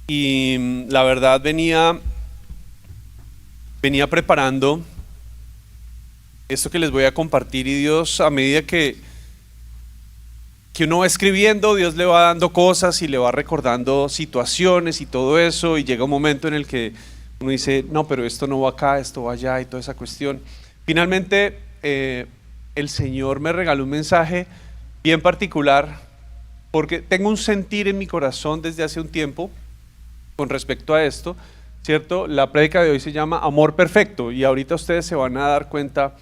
y la verdad venía preparando esto que les voy a compartir, y Dios, a medida que uno va escribiendo, Dios le va dando cosas y le va recordando situaciones y todo eso, y llega un momento en el que uno dice, no, pero esto no va acá, esto va allá, y toda esa cuestión. Finalmente el Señor me regaló un mensaje bien particular, porque tengo un sentir en mi corazón desde hace un tiempo con respecto a esto, ¿cierto? La prédica de hoy se llama Amor Perfecto, y ahorita ustedes se van a dar cuenta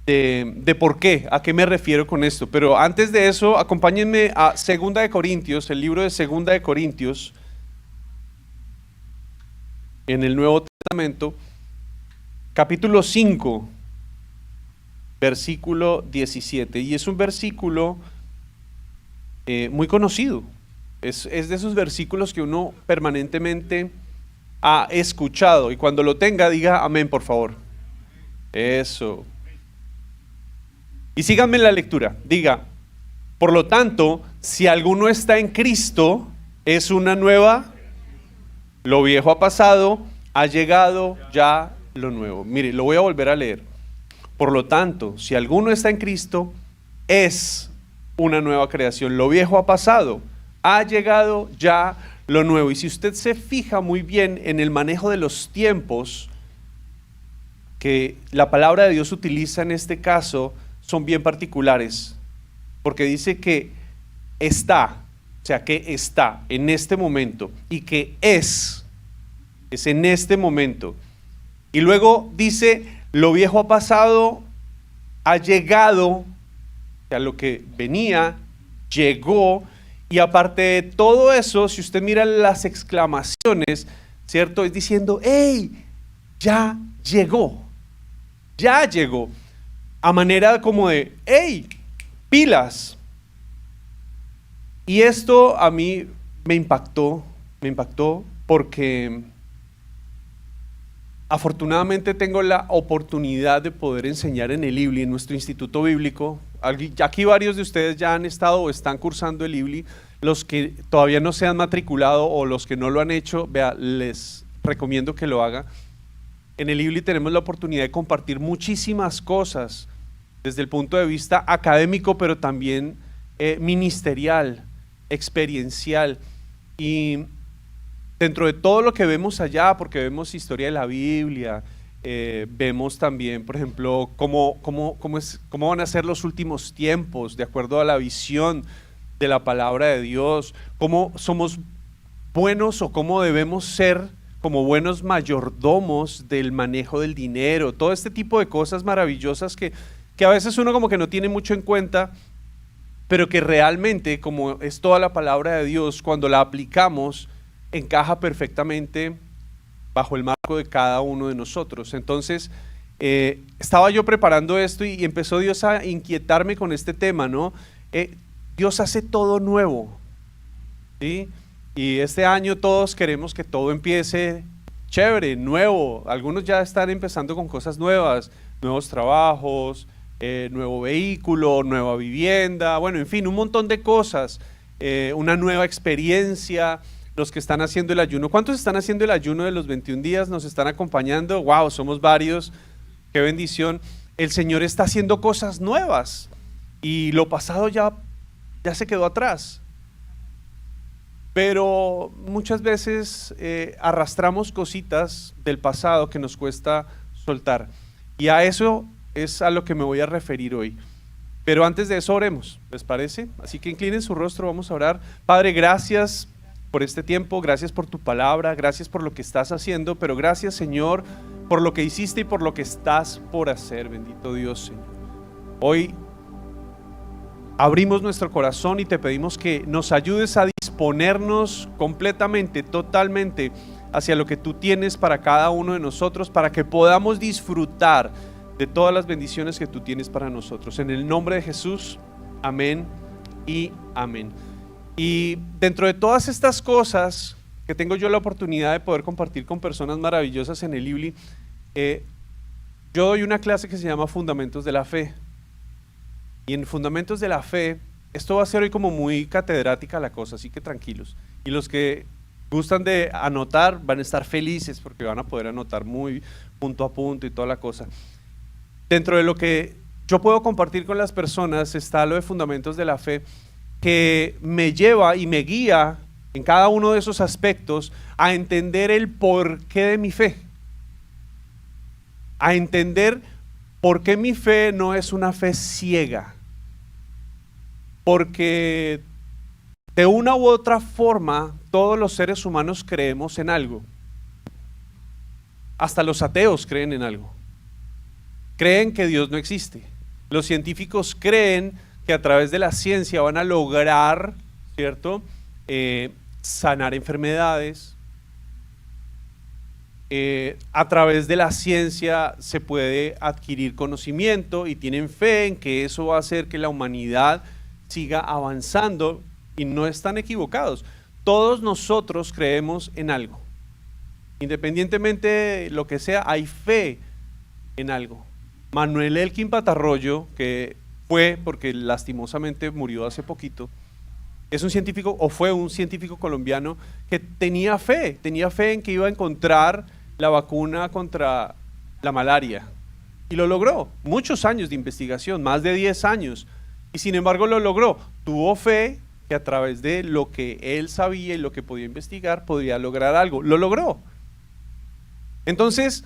de por qué, a qué me refiero con esto. Pero antes de eso, acompáñenme a 2 de Corintios, el libro de 2 de Corintios, en el Nuevo Testamento, capítulo 5, versículo 17, y es un versículo muy conocido, es de esos versículos que uno permanentemente ha escuchado, y cuando lo tenga diga amén, por favor. Eso. Y síganme en la lectura, diga, por lo tanto, si alguno está en Cristo, es una nueva, lo viejo ha pasado, ha llegado ya lo nuevo. Mire, lo voy a volver a leer. Por lo tanto, si alguno está en Cristo, es una nueva creación. Lo viejo ha pasado, ha llegado ya lo nuevo. Y si usted se fija muy bien en el manejo de los tiempos que la palabra de Dios utiliza en este caso, son bien particulares, porque dice que está, o sea, que está en este momento, y que es en este momento. Y luego dice, lo viejo ha pasado, ha llegado, o sea, lo que venía, llegó. Y aparte de todo eso, si usted mira las exclamaciones, ¿cierto? Es diciendo, ¡hey! Ya llegó, ya llegó. A manera como de, ¡hey! Pilas. Y esto a mí me impactó porque afortunadamente tengo la oportunidad de poder enseñar en el IBLI, en nuestro instituto bíblico. Aquí varios de ustedes ya han estado o están cursando el IBLI. Los que todavía no se han matriculado o los que no lo han hecho, vea, les recomiendo que lo haga. En el IBLI tenemos la oportunidad de compartir muchísimas cosas desde el punto de vista académico, pero también ministerial, experiencial. Y dentro de todo lo que vemos allá, porque vemos historia de la Biblia, vemos también, por ejemplo, cómo van a ser los últimos tiempos de acuerdo a la visión de la palabra de Dios, cómo somos buenos o cómo debemos ser como buenos mayordomos del manejo del dinero, todo este tipo de cosas maravillosas que a veces uno como que no tiene mucho en cuenta, pero que realmente, como es toda la palabra de Dios, cuando la aplicamos, encaja perfectamente bajo el marco de cada uno de nosotros. Entonces, estaba yo preparando esto y empezó Dios a inquietarme con este tema, ¿no? Dios hace todo nuevo, ¿sí? Y este año todos queremos que todo empiece chévere, nuevo. Algunos ya están empezando con cosas nuevas, nuevos trabajos, nuevo vehículo, nueva vivienda, bueno, en fin, un montón de cosas, una nueva experiencia. Los que están haciendo el ayuno, ¿cuántos están haciendo el ayuno de los 21 días? ¿Nos están acompañando? ¡Wow! Somos varios, qué bendición. El Señor está haciendo cosas nuevas y lo pasado ya se quedó atrás. Pero muchas veces arrastramos cositas del pasado que nos cuesta soltar, y a eso es a lo que me voy a referir hoy. Pero antes de eso oremos, ¿les parece? Así que inclinen su rostro, vamos a orar. Padre, gracias por este tiempo, gracias por tu palabra, gracias por lo que estás haciendo, pero gracias, Señor, por lo que hiciste y por lo que estás por hacer. Bendito Dios, Señor. Hoy abrimos nuestro corazón y te pedimos que nos ayudes a disponernos completamente, totalmente hacia lo que tú tienes para cada uno de nosotros, para que podamos disfrutar de todas las bendiciones que tú tienes para nosotros. En el nombre de Jesús, amén y amén. Y dentro de todas estas cosas que tengo yo la oportunidad de poder compartir con personas maravillosas en el IBLI, yo doy una clase que se llama Fundamentos de la Fe. Y en Fundamentos de la Fe, esto va a ser hoy como muy catedrática la cosa, así que tranquilos. Y los que gustan de anotar, van a estar felices porque van a poder anotar muy punto a punto y toda la cosa. Dentro de lo que yo puedo compartir con las personas está lo de fundamentos de la fe, que me lleva y me guía en cada uno de esos aspectos a entender el porqué de mi fe, a entender por qué mi fe no es una fe ciega, porque de una u otra forma todos los seres humanos creemos en algo, hasta los ateos creen en algo, creen que Dios no existe. Los científicos creen que a través de la ciencia van a lograr, ¿cierto?, sanar enfermedades. A través de la ciencia se puede adquirir conocimiento y tienen fe en que eso va a hacer que la humanidad siga avanzando, y no están equivocados. Todos nosotros creemos en algo, independientemente de lo que sea, hay fe en algo. Manuel Elkin Patarroyo, que fue, porque lastimosamente murió hace poquito, es un científico, o fue un científico colombiano que tenía fe en que iba a encontrar la vacuna contra la malaria, y lo logró. Muchos años de investigación, más de 10 años, y sin embargo lo logró. Tuvo fe que a través de lo que él sabía y lo que podía investigar podría lograr algo, lo logró. Entonces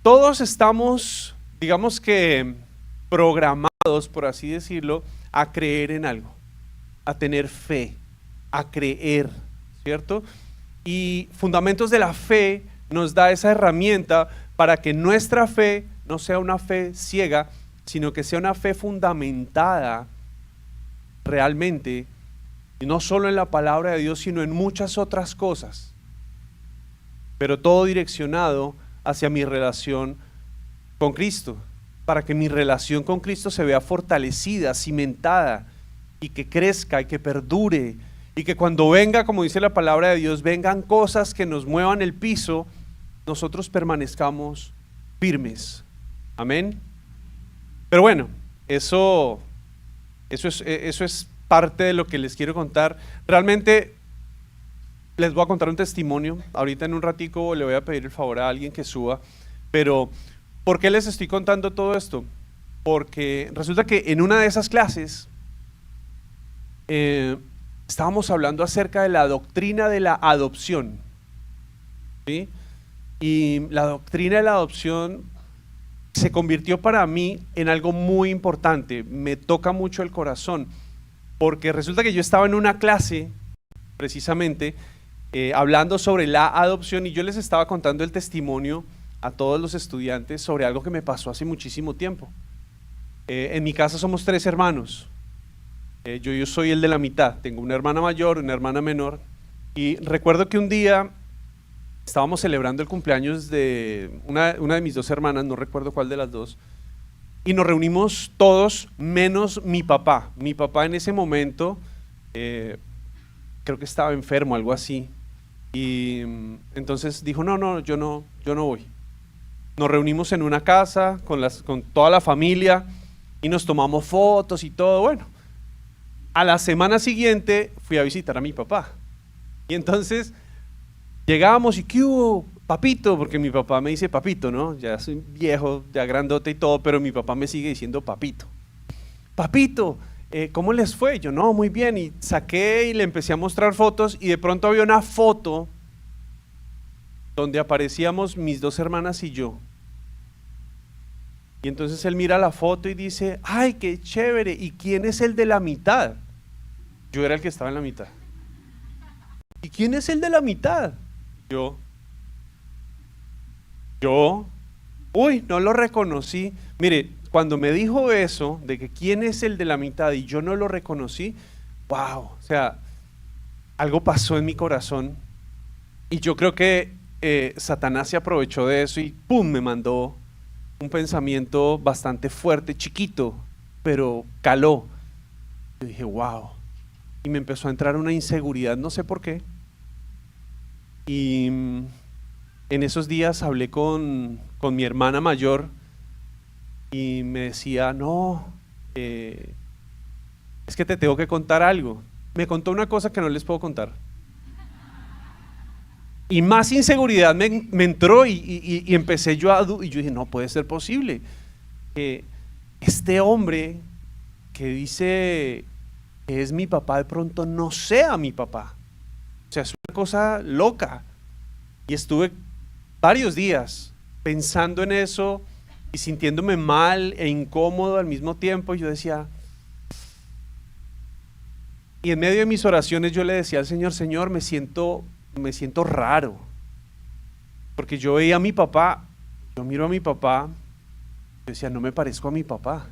todos estamos, digamos que programados, por así decirlo, a creer en algo, a tener fe, a creer, ¿cierto? Y Fundamentos de la Fe nos da esa herramienta para que nuestra fe no sea una fe ciega, sino que sea una fe fundamentada realmente, y no solo en la palabra de Dios, sino en muchas otras cosas, pero todo direccionado hacia mi relación con Cristo, para que mi relación con Cristo se vea fortalecida, cimentada, y que crezca y que perdure, y que cuando venga, como dice la palabra de Dios, vengan cosas que nos muevan el piso, nosotros permanezcamos firmes. Amén. Pero bueno, eso es parte de lo que les quiero contar. Realmente les voy a contar un testimonio. Ahorita en un ratico le voy a pedir el favor a alguien que suba. Pero ¿por qué les estoy contando todo esto? Porque resulta que en una de esas clases estábamos hablando acerca de la doctrina de la adopción, ¿sí? Y la doctrina de la adopción se convirtió para mí en algo muy importante. Me toca mucho el corazón, porque resulta que yo estaba en una clase precisamente hablando sobre la adopción, y yo les estaba contando el testimonio a todos los estudiantes sobre algo que me pasó hace muchísimo tiempo. En mi casa somos 3 hermanos. Yo soy el de la mitad, tengo una hermana mayor, una hermana menor, y recuerdo que un día estábamos celebrando el cumpleaños de una de mis 2 hermanas, no recuerdo cuál de las dos, y nos reunimos todos menos mi papá. Mi papá en ese momento creo que estaba enfermo, algo así, y entonces dijo yo no voy. Nos reunimos en una casa con toda la familia y nos tomamos fotos y todo. Bueno, a la semana siguiente fui a visitar a mi papá, y entonces llegábamos y ¿qué hubo, papito? Porque mi papá me dice papito, ¿no? Ya soy viejo, ya grandote y todo, pero mi papá me sigue diciendo papito. Papito, ¿cómo les fue? Yo, no, muy bien, y saqué y le empecé a mostrar fotos, y de pronto había una foto donde aparecíamos mis 2 hermanas y yo. Y entonces él mira la foto y dice, ay, qué chévere, ¿y quién es el de la mitad? Yo era el que estaba en la mitad. ¿Y quién es el de la mitad? Yo, uy, no lo reconocí. Mire, cuando me dijo eso, de que quién es el de la mitad y yo no lo reconocí, wow, o sea, algo pasó en mi corazón, y yo creo que Satanás se aprovechó de eso y ¡pum!, me mandó un pensamiento bastante fuerte, chiquito, pero caló. Yo dije, wow, y me empezó a entrar una inseguridad, no sé por qué. Y en esos días hablé con mi hermana mayor y me decía, no, es que te tengo que contar algo. Me contó una cosa que no les puedo contar. Y más inseguridad me entró y empecé yo y yo dije, no puede ser posible que este hombre que dice que es mi papá de pronto no sea mi papá. O sea, es una cosa loca. Y estuve varios días pensando en eso y sintiéndome mal e incómodo al mismo tiempo. Y yo decía, y en medio de mis oraciones yo le decía al Señor, Señor, me siento raro, porque yo veía a mi papá, yo miro a mi papá, yo decía, no me parezco a mi papá.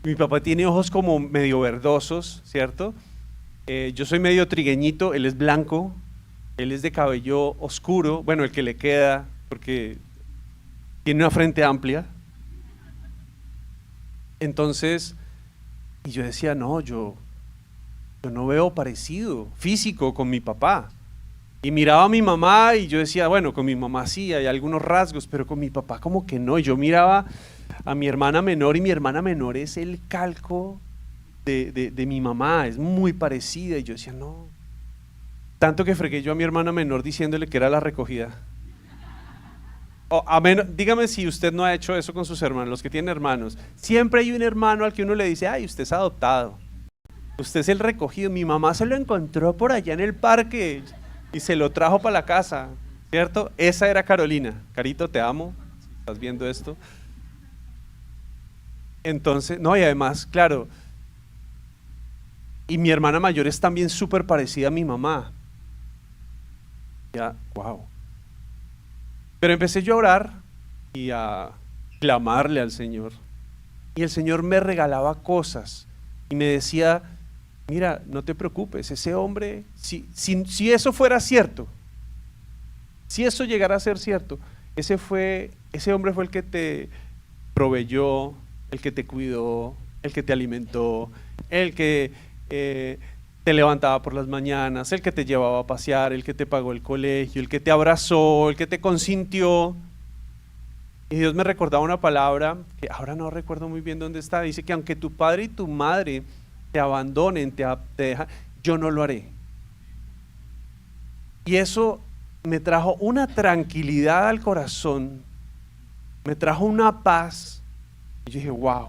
Mi papá tiene ojos como medio verdosos, ¿cierto? Yo soy medio trigueñito, él es blanco, él es de cabello oscuro, bueno, el que le queda, porque tiene una frente amplia. Entonces, y yo decía, no, yo no veo parecido físico con mi papá. Y miraba a mi mamá y yo decía, bueno, con mi mamá sí, hay algunos rasgos, pero con mi papá como que no. Y yo miraba a mi hermana menor y mi hermana menor es el calco de mi mamá, es muy parecida. Y yo decía, no. Tanto que fregué yo a mi hermana menor diciéndole que era la recogida. Dígame si usted no ha hecho eso con sus hermanos, los que tienen hermanos. Siempre hay un hermano al que uno le dice, ay, usted es adoptado, usted es el recogido. Mi mamá se lo encontró por allá en el parque y se lo trajo para la casa, ¿cierto? Esa era Carolina. Carito, te amo, si estás viendo esto. Entonces, no, y además, claro, y mi hermana mayor es también súper parecida a mi mamá. Ya, wow. Pero empecé yo a orar y a clamarle al Señor. Y el Señor me regalaba cosas y me decía, mira, no te preocupes, ese hombre, si eso fuera cierto, si eso llegara a ser cierto, ese hombre fue el que te proveyó, el que te cuidó, el que te alimentó, el que te levantaba por las mañanas, el que te llevaba a pasear, el que te pagó el colegio, el que te abrazó, el que te consintió. Y Dios me recordaba una palabra que ahora no recuerdo muy bien dónde está. Dice que aunque tu padre y tu madre te abandonen, te dejan, yo no lo haré. Y eso me trajo una tranquilidad al corazón, me trajo una paz. Y yo dije, wow.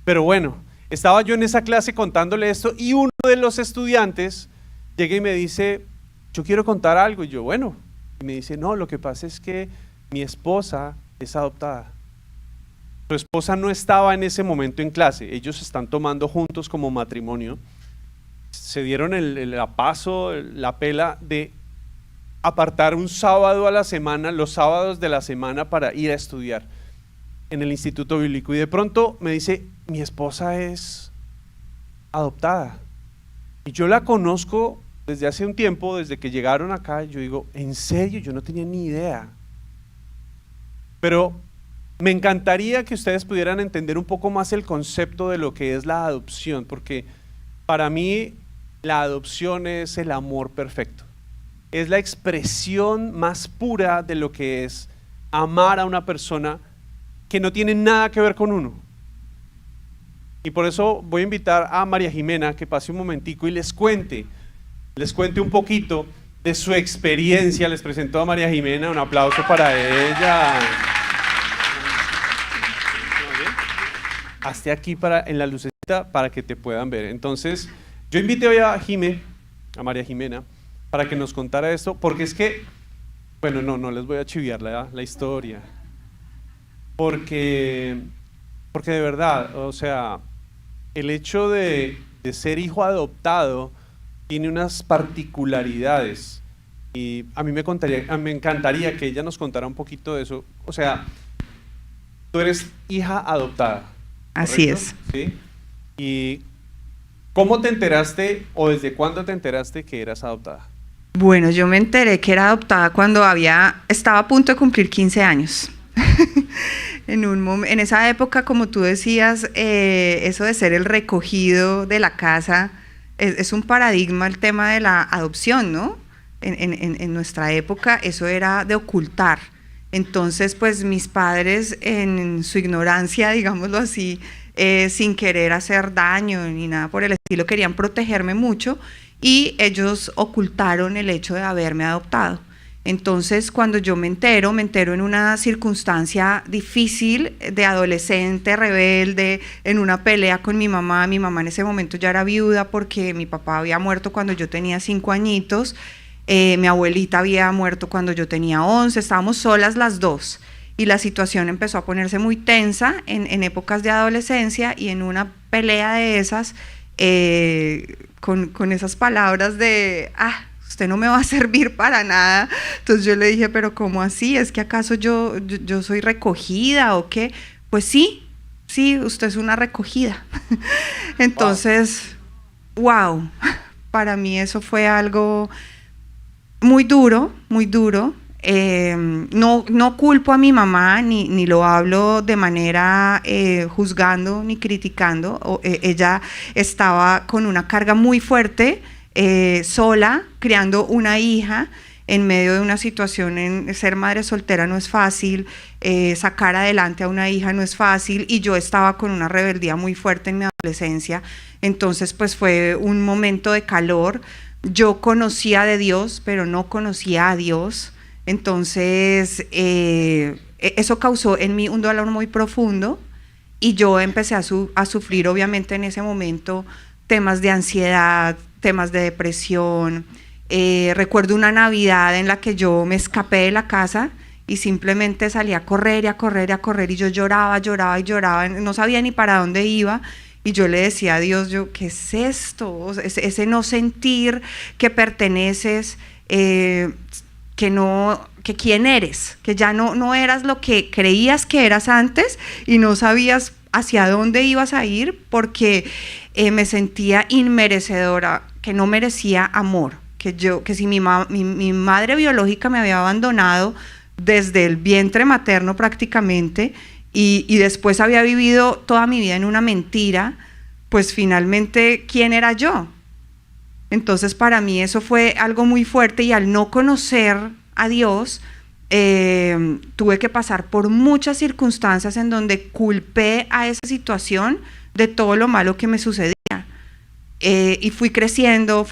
Pero bueno, estaba yo en esa clase contándole esto y uno de los estudiantes llega y me dice, yo quiero contar algo. Y yo, bueno. Y me dice, no, lo que pasa es que mi esposa es adoptada. Su esposa no estaba en ese momento en clase, ellos están tomando juntos como matrimonio. Se dieron la pela de apartar un sábado a la semana, los sábados de la semana, para ir a estudiar en el Instituto Bíblico. Y de pronto me dice, mi esposa es adoptada. Y yo la conozco desde hace un tiempo, desde que llegaron acá. Yo digo, ¿en serio? Yo no tenía ni idea. Pero me encantaría que ustedes pudieran entender un poco más el concepto de lo que es la adopción, porque para mí la adopción es el amor perfecto. Es la expresión más pura de lo que es amar a una persona que no tiene nada que ver con uno. Y por eso voy a invitar a María Jimena que pase un momentico y les cuente un poquito de su experiencia. Les presento a María Jimena, un aplauso para ella. Hazte aquí en la lucecita para que te puedan ver. Entonces, yo invité hoy a María Jimena, para que nos contara esto, porque es que, bueno, no les voy a chiviar la historia, porque de verdad, o sea, el hecho de ser hijo adoptado tiene unas particularidades y a mí me encantaría que ella nos contara un poquito de eso. O sea, tú eres hija adoptada, ¿correcto? Así es. ¿Sí? ¿Y cómo te enteraste o desde cuándo te enteraste que eras adoptada? Bueno, yo me enteré que era adoptada cuando estaba a punto de cumplir 15 años. En esa época, como tú decías, eso de ser el recogido de la casa es un paradigma, el tema de la adopción, ¿no? En nuestra época eso era de ocultar. Entonces, pues mis padres, en su ignorancia, digámoslo así, sin querer hacer daño ni nada por el estilo, querían protegerme mucho y ellos ocultaron el hecho de haberme adoptado. Entonces, cuando yo me entero en una circunstancia difícil de adolescente, rebelde, en una pelea con mi mamá en ese momento ya era viuda porque mi papá había muerto cuando yo tenía 5 añitos, mi abuelita había muerto cuando yo tenía 11, estábamos solas las dos y la situación empezó a ponerse muy tensa en épocas de adolescencia y en una pelea de esas, con esas palabras de, usted no me va a servir para nada. Entonces yo le dije, pero ¿cómo así? ¿Es que acaso yo soy recogida o qué? Pues sí, usted es una recogida. Entonces, wow, para mí eso fue algo muy duro, muy duro. No culpo a mi mamá, ni lo hablo de manera juzgando ni criticando. Ella estaba con una carga muy fuerte, sola, criando una hija en medio de una situación. Ser madre soltera no es fácil, sacar adelante a una hija no es fácil, y yo estaba con una rebeldía muy fuerte en mi adolescencia. Entonces pues fue un momento de calor. Yo conocía de Dios, pero no conocía a Dios. Entonces eso causó en mí un dolor muy profundo y yo empecé a sufrir obviamente en ese momento temas de ansiedad, temas de depresión. Recuerdo una Navidad en la que yo me escapé de la casa y simplemente salí a correr y yo lloraba y lloraba, no sabía ni para dónde iba. Y yo le decía a Dios, ¿qué es esto? O sea, ese no sentir que perteneces, que quién eres, que ya no eras lo que creías que eras antes y no sabías hacia dónde ibas a ir, porque me sentía inmerecedora, que no merecía amor, que si mi madre biológica me había abandonado desde el vientre materno prácticamente, y después había vivido toda mi vida en una mentira, pues finalmente, ¿quién era yo? Entonces para mí eso fue algo muy fuerte, y al no conocer a Dios, tuve que pasar por muchas circunstancias en donde culpé a esa situación de todo lo malo que me sucedía, y fui creciendo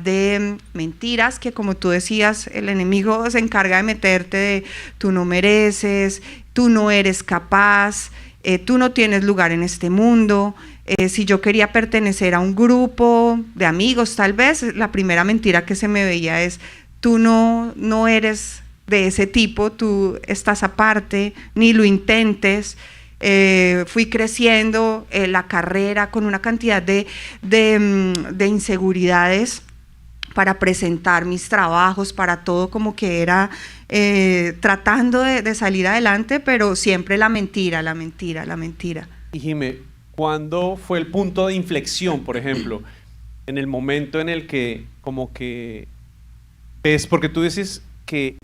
de mentiras que, como tú decías, el enemigo se encarga de meterte de tú no mereces, tú no eres capaz, tú no tienes lugar en este mundo. Si yo quería pertenecer a un grupo de amigos, tal vez la primera mentira que se me veía es tú no eres de ese tipo, tú estás aparte, ni lo intentes. Fui creciendo la carrera con una cantidad de inseguridades para presentar mis trabajos, para todo, como que era tratando de salir adelante, pero siempre la mentira. Y Jimé, ¿cuándo fue el punto de inflexión, por ejemplo, en el momento en el que como que ves, porque tú dices que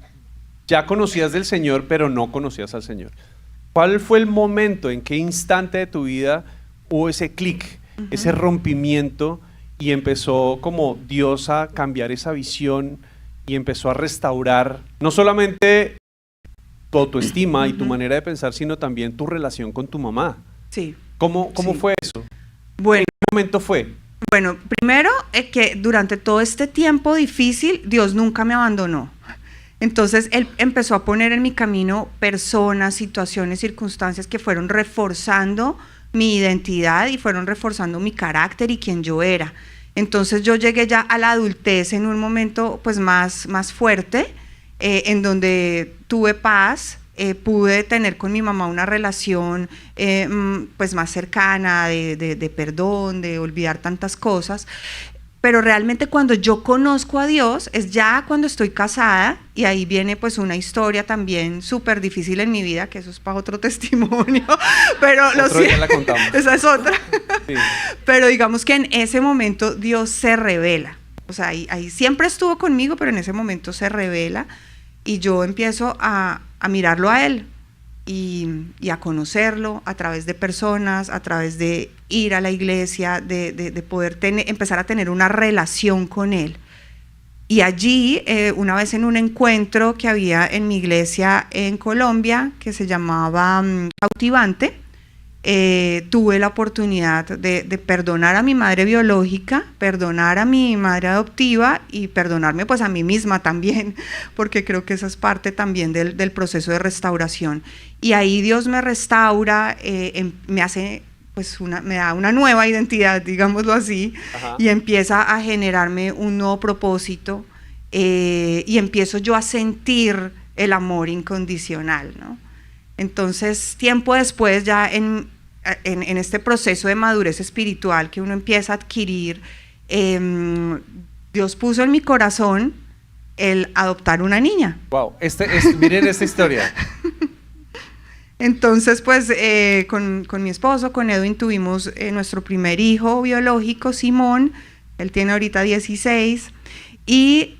ya conocías del Señor, pero no conocías al Señor? ¿Cuál fue el momento, en qué instante de tu vida hubo ese clic, ese rompimiento, y empezó como Dios a cambiar esa visión y empezó a restaurar no solamente tu autoestima y tu manera de pensar, sino también tu relación con tu mamá? Sí. ¿Cómo sí. fue eso? Bueno, ¿En qué momento fue? Bueno, primero que durante todo este tiempo difícil, Dios nunca me abandonó. Entonces Él empezó a poner en mi camino personas, situaciones, circunstancias que fueron reforzando mi identidad y fueron reforzando mi carácter y quién yo era. Entonces yo llegué ya a la adultez en un momento pues más fuerte, en donde tuve paz, pude tener con mi mamá una relación pues más cercana, de perdón, de olvidar tantas cosas. Pero realmente cuando yo conozco a Dios es ya cuando estoy casada, y ahí viene pues una historia también súper difícil en mi vida, que eso es para otro testimonio, pero Otro día la contamos. Esa es otra. Sí. Pero digamos que en ese momento Dios se revela, o sea, ahí siempre estuvo conmigo, pero en ese momento se revela y yo empiezo a mirarlo a Él y a conocerlo a través de personas, a través de ir a la iglesia, de poder empezar a tener una relación con Él. Y allí, una vez en un encuentro que había en mi iglesia en Colombia, que se llamaba Cautivante, tuve la oportunidad de perdonar a mi madre biológica, perdonar a mi madre adoptiva y perdonarme pues a mí misma también, porque creo que esa es parte también del proceso de restauración. Y ahí Dios me restaura, me hace pues me da una nueva identidad, digámoslo así. Ajá. Y empieza a generarme un nuevo propósito, y empiezo yo a sentir el amor incondicional, ¿no? Entonces, tiempo después, ya en este proceso de madurez espiritual que uno empieza a adquirir, Dios puso en mi corazón el adoptar una niña. Wow, miren esta historia. Entonces, pues, con mi esposo, con Edwin, tuvimos nuestro primer hijo biológico, Simón. Él tiene ahorita 16. Y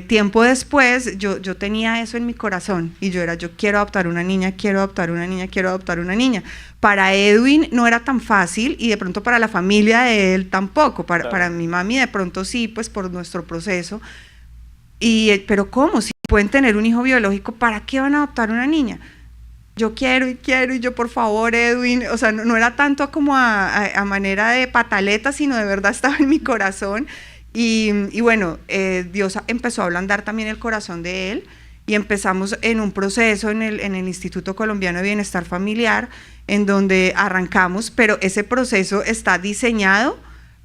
tiempo después yo tenía eso en mi corazón y yo quiero adoptar una niña, quiero adoptar una niña, quiero adoptar una niña. Para Edwin no era tan fácil y de pronto para la familia de él tampoco, para mi mami de pronto sí, pues por nuestro proceso. Pero ¿cómo? Si pueden tener un hijo biológico, ¿para qué van a adoptar una niña? Yo quiero y yo, por favor, Edwin, o sea, no era tanto como a manera de pataleta, sino de verdad estaba en mi corazón. Y bueno, Dios empezó a ablandar también el corazón de él y empezamos en un proceso en el Instituto Colombiano de Bienestar Familiar, en donde arrancamos, pero ese proceso está diseñado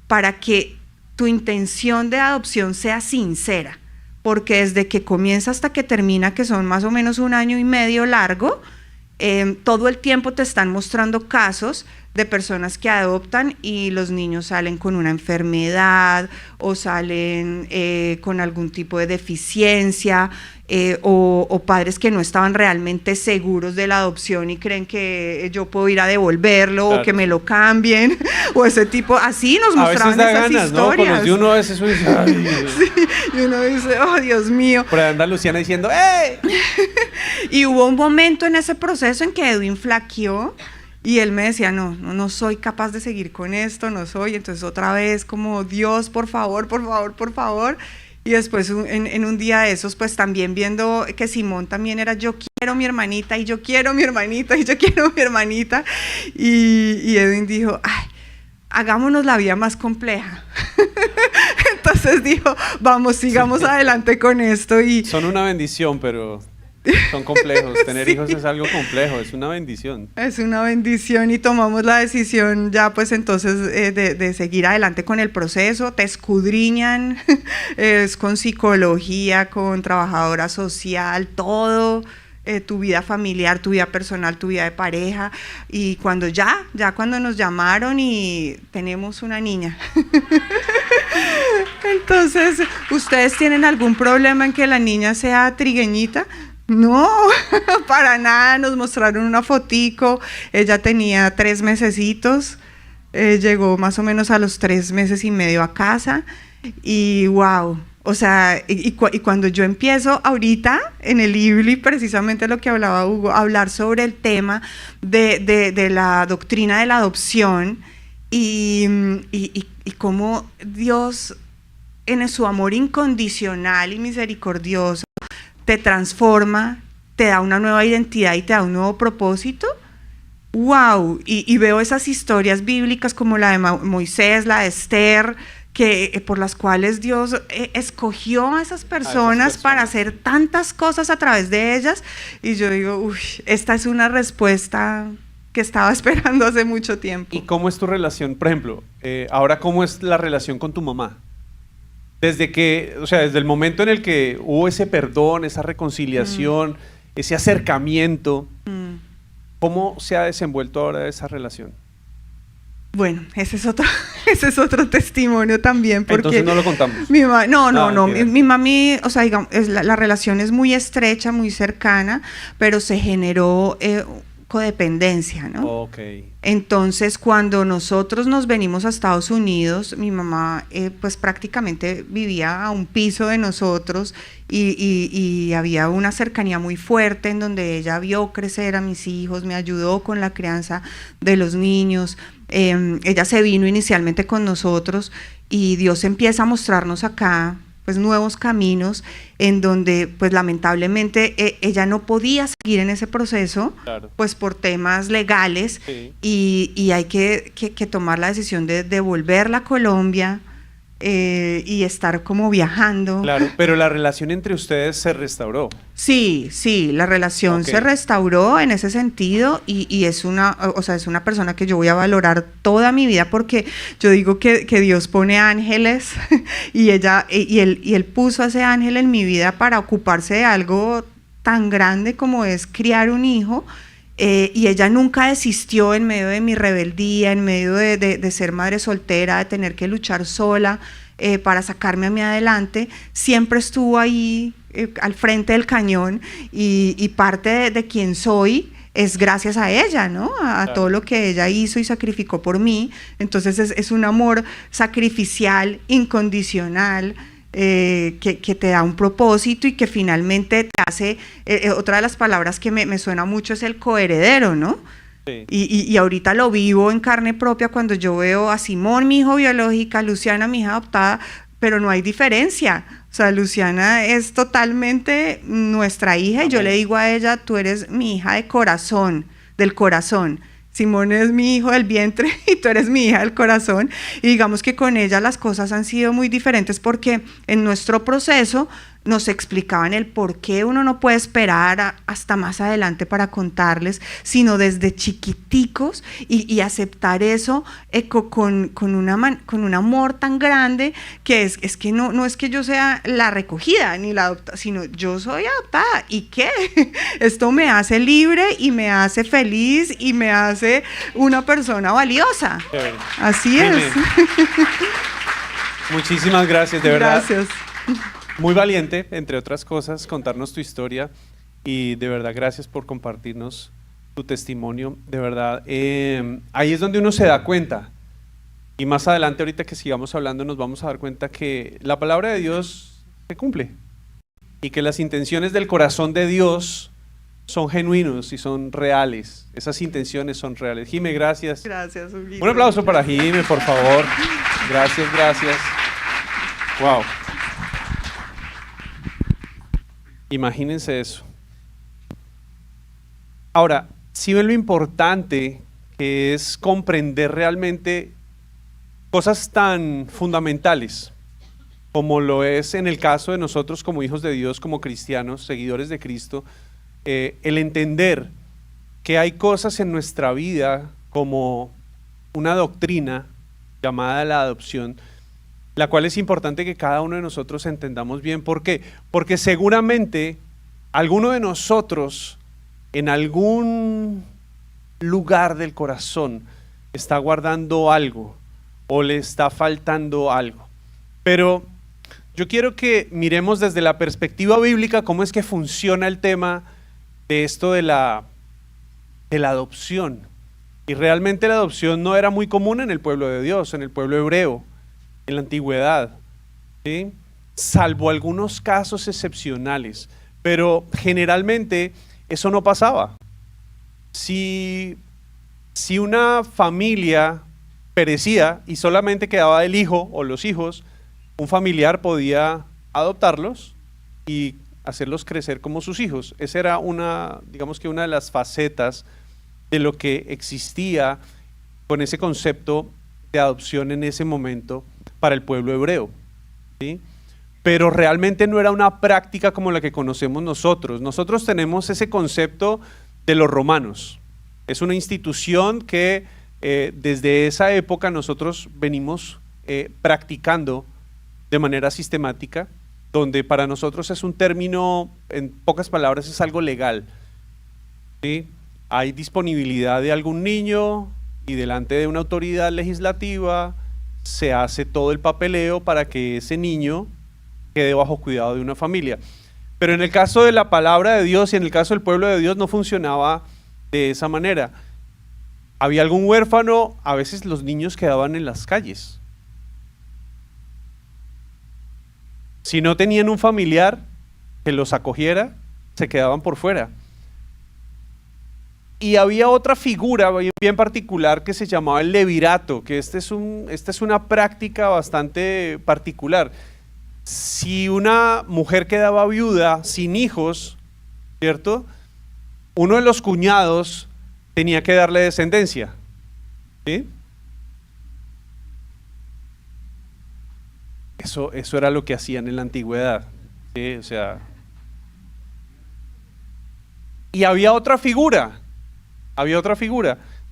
para que tu intención de adopción sea sincera, porque desde que comienza hasta que termina, que son más o menos 1 año y medio largo, todo el tiempo te están mostrando casos de personas que adoptan y los niños salen con una enfermedad o salen con algún tipo de deficiencia, o padres que no estaban realmente seguros de la adopción y creen que yo puedo ir a devolverlo, claro, o que me lo cambien, o ese tipo, así nos mostraban esas ganas, historias. ¿No? Con los de uno a veces uno dice, ay, sí, y uno dice, oh, Dios mío. Por ahí anda Luciana diciendo, ¡hey! Y hubo un momento en ese proceso en que Edwin flaqueó y él me decía, no soy capaz de seguir con esto, no soy. Entonces otra vez como, Dios, por favor, por favor, por favor. Y después en un día de esos, pues también viendo que Simón también era, yo quiero mi hermanita, y yo quiero mi hermanita, y yo quiero mi hermanita. Y Edwin dijo, ay, hagámonos la vida más compleja. Entonces dijo, vamos, sigamos adelante con esto. Son una bendición, pero son complejos. Tener hijos es algo complejo, es una bendición. Es una bendición y tomamos la decisión ya pues entonces de seguir adelante con el proceso. Te escudriñan, es con psicología, con trabajadora social, todo, tu vida familiar, tu vida personal, tu vida de pareja. Y cuando cuando nos llamaron y tenemos una niña. Entonces, ¿ustedes tienen algún problema en que la niña sea trigueñita? No, para nada. Nos mostraron una fotico, ella tenía 3 mesecitos, llegó más o menos a los 3 meses y medio a casa y wow, o sea, y cuando yo empiezo ahorita en el IBLI, precisamente lo que hablaba Hugo, hablar sobre el tema de la doctrina de la adopción y cómo Dios en su amor incondicional y misericordioso te transforma, te da una nueva identidad y te da un nuevo propósito. ¡Wow! Y veo esas historias bíblicas como la de Moisés, la de Esther, por las cuales Dios escogió a esas personas para hacer tantas cosas a través de ellas. Y yo digo, uy, esta es una respuesta que estaba esperando hace mucho tiempo. ¿Y cómo es tu relación? Por ejemplo, ahora, ¿cómo es la relación con tu mamá? Desde el momento en el que hubo ese perdón, esa reconciliación, ese acercamiento, ¿cómo se ha desenvuelto ahora esa relación? Bueno, ese es otro testimonio también. Porque entonces no lo contamos. Mi mami, o sea, digamos, la relación es muy estrecha, muy cercana, pero se generó codependencia, ¿no? Okay. Entonces, cuando nosotros nos venimos a Estados Unidos, mi mamá pues prácticamente vivía a un piso de nosotros y había una cercanía muy fuerte en donde ella vio crecer a mis hijos, me ayudó con la crianza de los niños. Ella se vino inicialmente con nosotros y Dios empieza a mostrarnos acá pues nuevos caminos en donde pues lamentablemente ella no podía seguir en ese proceso, Claro. pues por temas legales, Sí. y hay que tomar la decisión de devolverla a Colombia y estar como viajando. Claro, pero la relación entre ustedes se restauró. Sí, la relación Ok. se restauró en ese sentido y es una, o sea, es una persona que yo voy a valorar toda mi vida porque yo digo que Dios pone ángeles y él puso a ese ángel en mi vida para ocuparse de algo tan grande como es criar un hijo. Y ella nunca desistió en medio de mi rebeldía, en medio de ser madre soltera, de tener que luchar sola para sacarme a mí adelante. Siempre estuvo ahí al frente del cañón y parte de quien soy es gracias a ella, ¿no? A Claro. todo lo que ella hizo y sacrificó por mí. Entonces es un amor sacrificial, incondicional, que te da un propósito y que finalmente te hace, otra de las palabras que me suena mucho es el coheredero, ¿no? Sí. Y ahorita lo vivo en carne propia cuando yo veo a Simón, mi hijo biológica, a Luciana, mi hija adoptada, pero no hay diferencia. O sea, Luciana es totalmente nuestra hija y yo le digo a ella, tú eres mi hija de corazón, del corazón. Simón es mi hijo del vientre y tú eres mi hija del corazón. Y digamos que con ella las cosas han sido muy diferentes porque en nuestro proceso nos explicaban el por qué uno no puede esperar hasta más adelante para contarles, sino desde chiquiticos y aceptar eso con un amor tan grande que es que no es que yo sea la recogida ni la adoptada, sino yo soy adoptada. ¿Y qué? Esto me hace libre y me hace feliz y me hace una persona valiosa. Chévere. Así es. Muchísimas gracias, de verdad. Gracias. Muy valiente, entre otras cosas, contarnos tu historia y de verdad gracias por compartirnos tu testimonio. De verdad, ahí es donde uno se da cuenta y más adelante, ahorita que sigamos hablando, nos vamos a dar cuenta que la palabra de Dios se cumple y que las intenciones del corazón de Dios son genuinos y son reales. Esas intenciones son reales. Jime, gracias. Gracias, Huguito. Un aplauso para Jime, por favor. Gracias, gracias. Wow. Imagínense eso. Ahora, si ven lo importante que es comprender realmente cosas tan fundamentales como lo es en el caso de nosotros como hijos de Dios, como cristianos, seguidores de Cristo, el entender que hay cosas en nuestra vida como una doctrina llamada la adopción, la cual es importante que cada uno de nosotros entendamos bien. ¿Por qué? Porque seguramente alguno de nosotros en algún lugar del corazón está guardando algo o le está faltando algo. Pero yo quiero que miremos desde la perspectiva bíblica cómo es que funciona el tema de esto de la adopción. Y realmente la adopción no era muy común en el pueblo de Dios, en el pueblo hebreo, en la antigüedad, ¿sí? Salvo algunos casos excepcionales, pero generalmente eso no pasaba. Si una familia perecía y solamente quedaba el hijo o los hijos, un familiar podía adoptarlos y hacerlos crecer como sus hijos. Esa era digamos que una de las facetas de lo que existía con ese concepto de adopción en ese momento para el pueblo hebreo, ¿sí? Pero realmente no era una práctica como la que conocemos nosotros. Nosotros tenemos ese concepto de los romanos. Es una institución que desde esa época nosotros venimos practicando de manera sistemática, donde para nosotros es un término, en pocas palabras, es algo legal, ¿sí? Hay disponibilidad de algún niño y delante de una autoridad legislativa se hace todo el papeleo para que ese niño quede bajo cuidado de una familia. Pero en el caso de la palabra de Dios y en el caso del pueblo de Dios no funcionaba de esa manera. Había algún huérfano, a veces los niños quedaban en las calles. Si no tenían un familiar que los acogiera, se quedaban por fuera. Y había otra figura bien particular que se llamaba el levirato, que esta es una práctica bastante particular. si una mujer quedaba viuda sin hijos, ¿cierto? Uno de los cuñados tenía que darle descendencia, ¿sí? Eso era lo que hacían en la antigüedad, ¿sí? O sea, y había otra figura,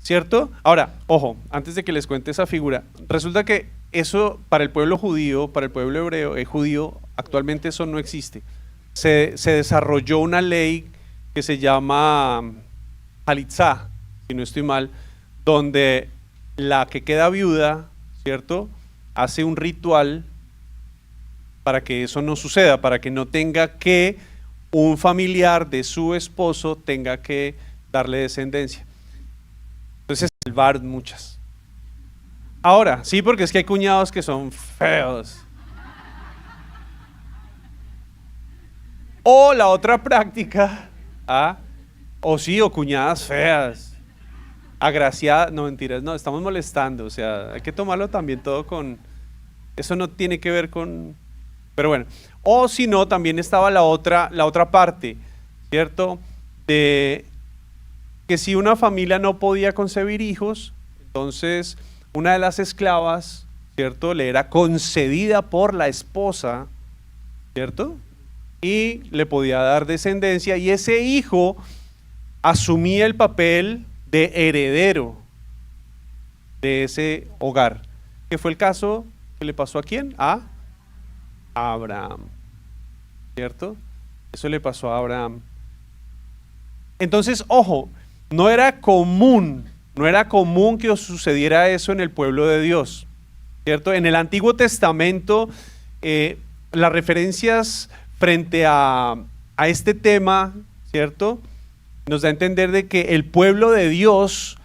¿cierto? Ahora, ojo, antes de que les cuente esa figura, resulta que eso para el pueblo judío, para el pueblo hebreo, judío, actualmente eso no existe. Se desarrolló una ley que se llama Halitzá, si no estoy mal, donde la que queda viuda, ¿cierto?, hace un ritual para que eso no suceda, para que no tenga que un familiar de su esposo tenga que darle descendencia. Entonces, salvar muchas. Ahora, sí, porque es que hay cuñados que son feos. O la otra práctica, o cuñadas feas, agraciadas, no mentiras, no, estamos molestando, o sea, hay que tomarlo también todo con, eso no tiene que ver con, pero bueno, o si no, también estaba la otra parte, ¿cierto? De que si una familia no podía concebir hijos, entonces una de las esclavas, ¿cierto?, le era concedida por la esposa, ¿cierto?, y le podía dar descendencia, y ese hijo asumía el papel de heredero de ese hogar, que fue el caso que le pasó a ¿quién? A Abraham, ¿cierto? Eso le pasó a Abraham. Entonces, ojo, no era común que sucediera eso en el pueblo de Dios, ¿cierto? En el Antiguo Testamento, las referencias frente a este tema, ¿cierto?, nos da a entender de que el pueblo de Dios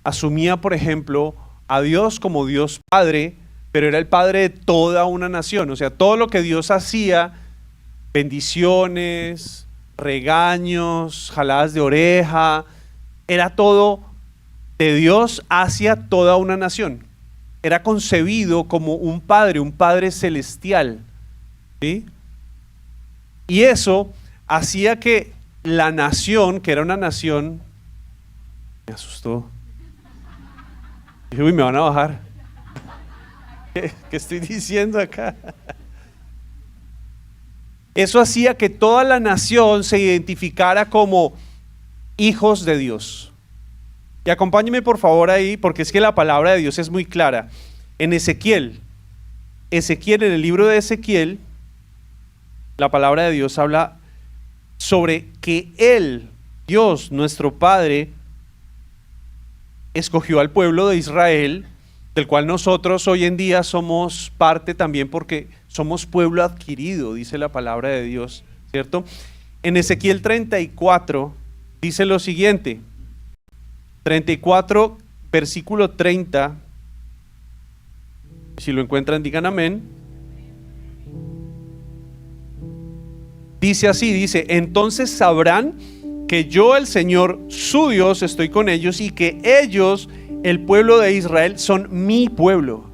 asumía, por ejemplo, a Dios como Dios Padre, pero era el Padre de toda una nación. O sea, todo lo que Dios hacía, bendiciones, regaños, jaladas de oreja, era todo de Dios hacia toda una nación. Era concebido como un Padre celestial, ¿sí? Y eso hacía que la nación, que era una nación, me asustó. Dije, uy, me van a bajar. ¿Qué estoy diciendo acá? Eso hacía que toda la nación se identificara como hijos de Dios. Y acompáñenme por favor ahí, porque es que la palabra de Dios es muy clara. En Ezequiel, en el libro de Ezequiel, la palabra de Dios habla sobre que Él, Dios, nuestro Padre, escogió al pueblo de Israel, del cual nosotros hoy en día somos parte también porque somos pueblo adquirido, dice la palabra de Dios, ¿cierto? En Ezequiel 34 dice lo siguiente, 34, versículo 30, si lo encuentran digan amén. Dice así, dice, entonces sabrán que yo, el Señor, su Dios, estoy con ellos y que ellos, el pueblo de Israel, son mi pueblo.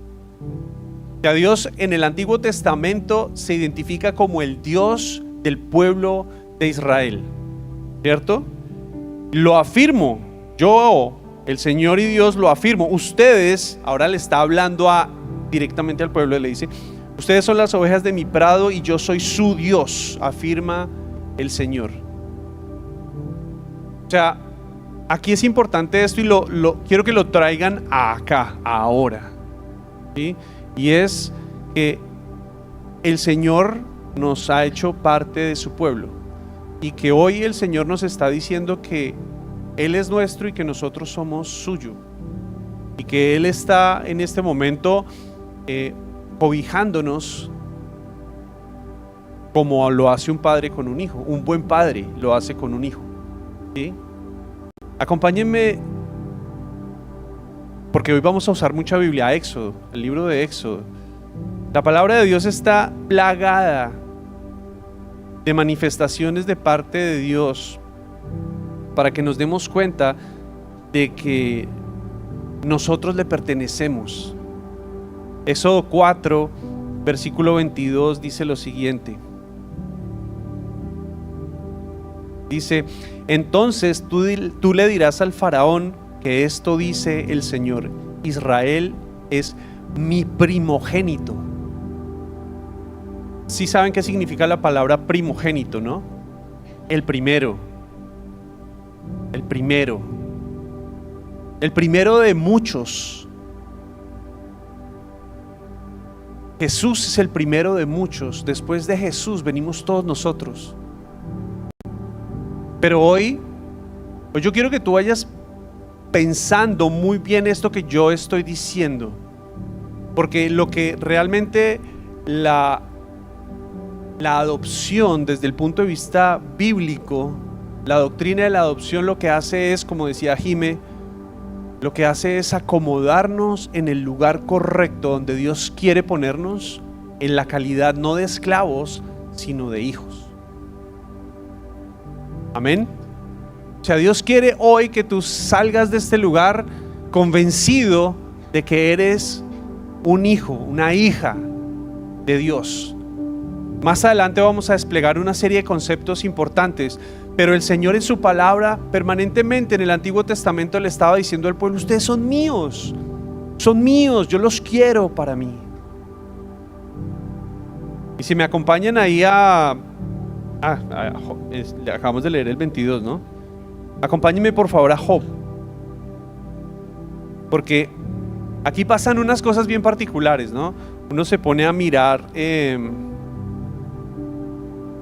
O sea, Dios en el Antiguo Testamento se identifica como el Dios del pueblo de Israel, ¿cierto? Lo afirmo, yo, el Señor y Dios, lo afirmo. Ustedes, ahora le está hablando directamente al pueblo, le dice, ustedes son las ovejas de mi prado y yo soy su Dios, afirma el Señor. O sea, aquí es importante esto y quiero que lo traigan acá, ahora, ¿sí? Y es que el Señor nos ha hecho parte de su pueblo y que hoy el Señor nos está diciendo que Él es nuestro y que nosotros somos suyo y que Él está en este momento cobijándonos como lo hace un padre con un hijo. Un buen padre lo hace con un hijo, ¿sí? Acompáñenme porque hoy vamos a usar mucha Biblia, Éxodo, el libro de Éxodo. La palabra de Dios está plagada de manifestaciones de parte de Dios para que nos demos cuenta de que nosotros le pertenecemos. Éxodo 4 versículo 22 dice lo siguiente. Dice: entonces tú le dirás al faraón que esto dice el Señor: Israel es mi primogénito. Sí saben qué significa la palabra primogénito, ¿no? El primero. El primero. El primero de muchos. Jesús es el primero de muchos. Después de Jesús venimos todos nosotros. Pero hoy yo quiero que tú vayas pensando muy bien esto que yo estoy diciendo, porque lo que realmente la adopción desde el punto de vista bíblico, la doctrina de la adopción lo que hace es, como decía Jime, lo que hace es acomodarnos en el lugar correcto donde Dios quiere ponernos, en la calidad no de esclavos, sino de hijos. Amén. O sea, Dios quiere hoy que tú salgas de este lugar convencido de que eres un hijo, una hija de Dios. Más adelante vamos a desplegar una serie de conceptos importantes, pero el Señor en su palabra permanentemente en el Antiguo Testamento le estaba diciendo al pueblo: ustedes son míos, yo los quiero para mí. Y si me acompañan ahí acabamos de leer el 22, ¿no? Acompáñenme por favor a Job, porque aquí pasan unas cosas bien particulares, ¿no? Uno se pone a mirar,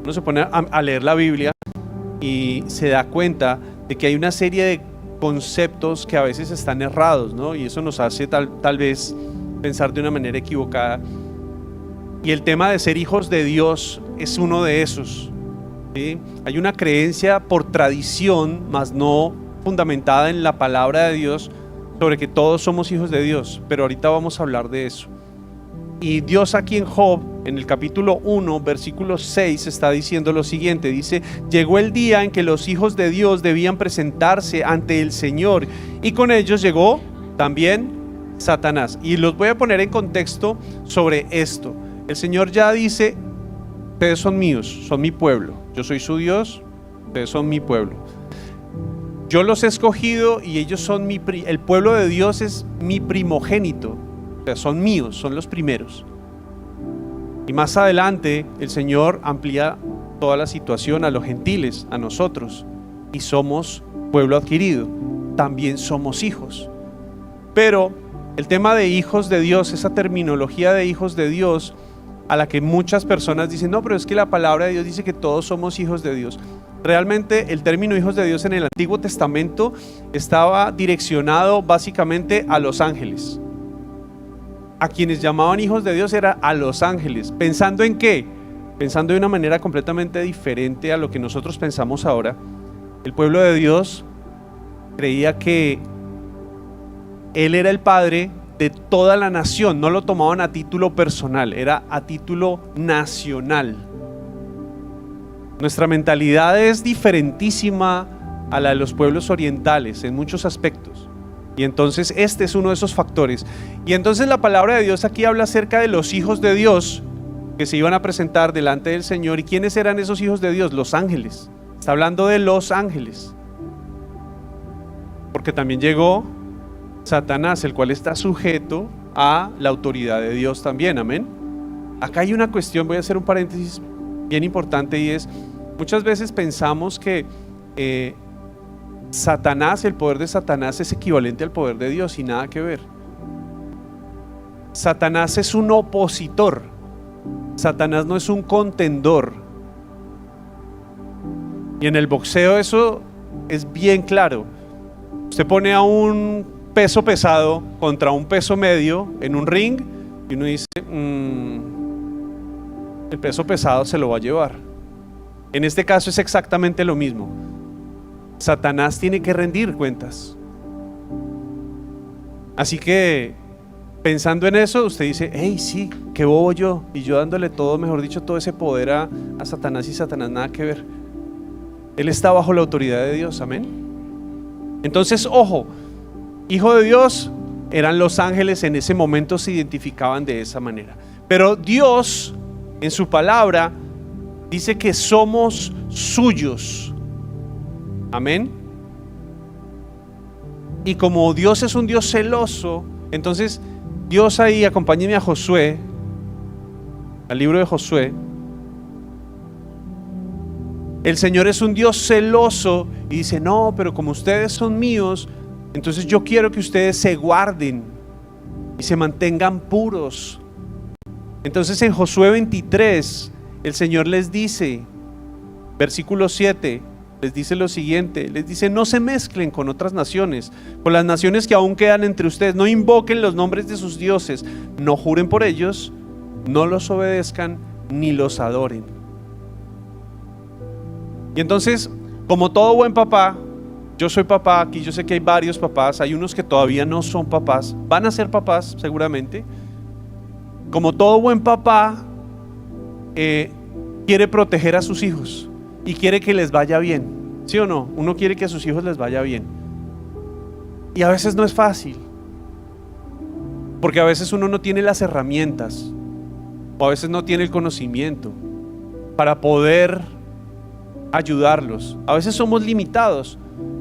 uno se pone a leer la Biblia y se da cuenta de que hay una serie de conceptos que a veces están errados, ¿no? Y eso nos hace tal vez pensar de una manera equivocada. Y el tema de ser hijos de Dios es uno de esos, ¿sí? Hay una creencia por tradición, mas no fundamentada en la palabra de Dios, sobre que todos somos hijos de Dios, pero ahorita vamos a hablar de eso. Y Dios aquí en Job, en el capítulo 1, versículo 6, está diciendo lo siguiente, dice: llegó el día en que los hijos de Dios debían presentarse ante el Señor, y con ellos llegó también Satanás. Y los voy a poner en contexto sobre esto. El Señor ya dice: ustedes son míos, son mi pueblo, yo soy su Dios, ustedes son mi pueblo. Yo los he escogido y ellos son el pueblo de Dios es mi primogénito. O sea, son míos, son los primeros. Y más adelante el Señor amplía toda la situación a los gentiles, a nosotros, y somos pueblo adquirido, también somos hijos. Pero el tema de hijos de Dios, esa terminología de hijos de Dios, a la que muchas personas dicen: no, pero es que la palabra de Dios dice que todos somos hijos de Dios. Realmente el término hijos de Dios en el Antiguo Testamento estaba direccionado básicamente a los ángeles. A quienes llamaban hijos de Dios era a los ángeles. ¿Pensando en qué? Pensando de una manera completamente diferente a lo que nosotros pensamos ahora. El pueblo de Dios creía que Él era el padre de toda la nación. No lo tomaban a título personal, era a título nacional. Nuestra mentalidad es diferentísima a la de los pueblos orientales en muchos aspectos. Y entonces este es uno de esos factores. Y entonces la palabra de Dios aquí habla acerca de los hijos de Dios que se iban a presentar delante del Señor. ¿Y quiénes eran esos hijos de Dios? Los ángeles. Está hablando de los ángeles. Porque también llegó Satanás, el cual está sujeto a la autoridad de Dios también. Amén. Acá hay una cuestión, voy a hacer un paréntesis bien importante, y es: muchas veces pensamos que Satanás, el poder de Satanás es equivalente al poder de Dios, y nada que ver. Satanás es un opositor, Satanás no es un contendor. Y en el boxeo eso es bien claro. Usted pone a un peso pesado contra un peso medio en un ring y uno dice: el peso pesado se lo va a llevar. En este caso es exactamente lo mismo. Satanás tiene que rendir cuentas. Así que pensando en eso, usted dice: hey, sí, qué bobo yo, y yo dándole todo, mejor dicho, todo ese poder a Satanás, y Satanás nada que ver. Él está bajo la autoridad de Dios. Amén. Entonces, ojo, hijo de Dios eran los ángeles, en ese momento se identificaban de esa manera. Pero Dios, en su palabra, dice que somos suyos. Amén. Y como Dios es un Dios celoso, entonces Dios ahí, acompáñenme a Josué, al libro de Josué. El Señor es un Dios celoso y dice, no, pero como ustedes son míos, entonces yo quiero que ustedes se guarden y se mantengan puros. Entonces en Josué 23, el Señor les dice, versículo 7, les dice lo siguiente, les dice, no se mezclen con otras naciones, con las naciones que aún quedan entre ustedes, no invoquen los nombres de sus dioses, no juren por ellos, no los obedezcan ni los adoren. Y entonces, como todo buen papá, yo soy papá aquí, yo sé que hay varios papás, hay unos que todavía no son papás, van a ser papás seguramente. Como todo buen papá, quiere proteger a sus hijos y quiere que les vaya bien, ¿sí o no? Uno quiere que a sus hijos les vaya bien. Y a veces no es fácil, porque a veces uno no tiene las herramientas, o a veces no tiene el conocimiento para poder ayudarlos. A veces somos limitados,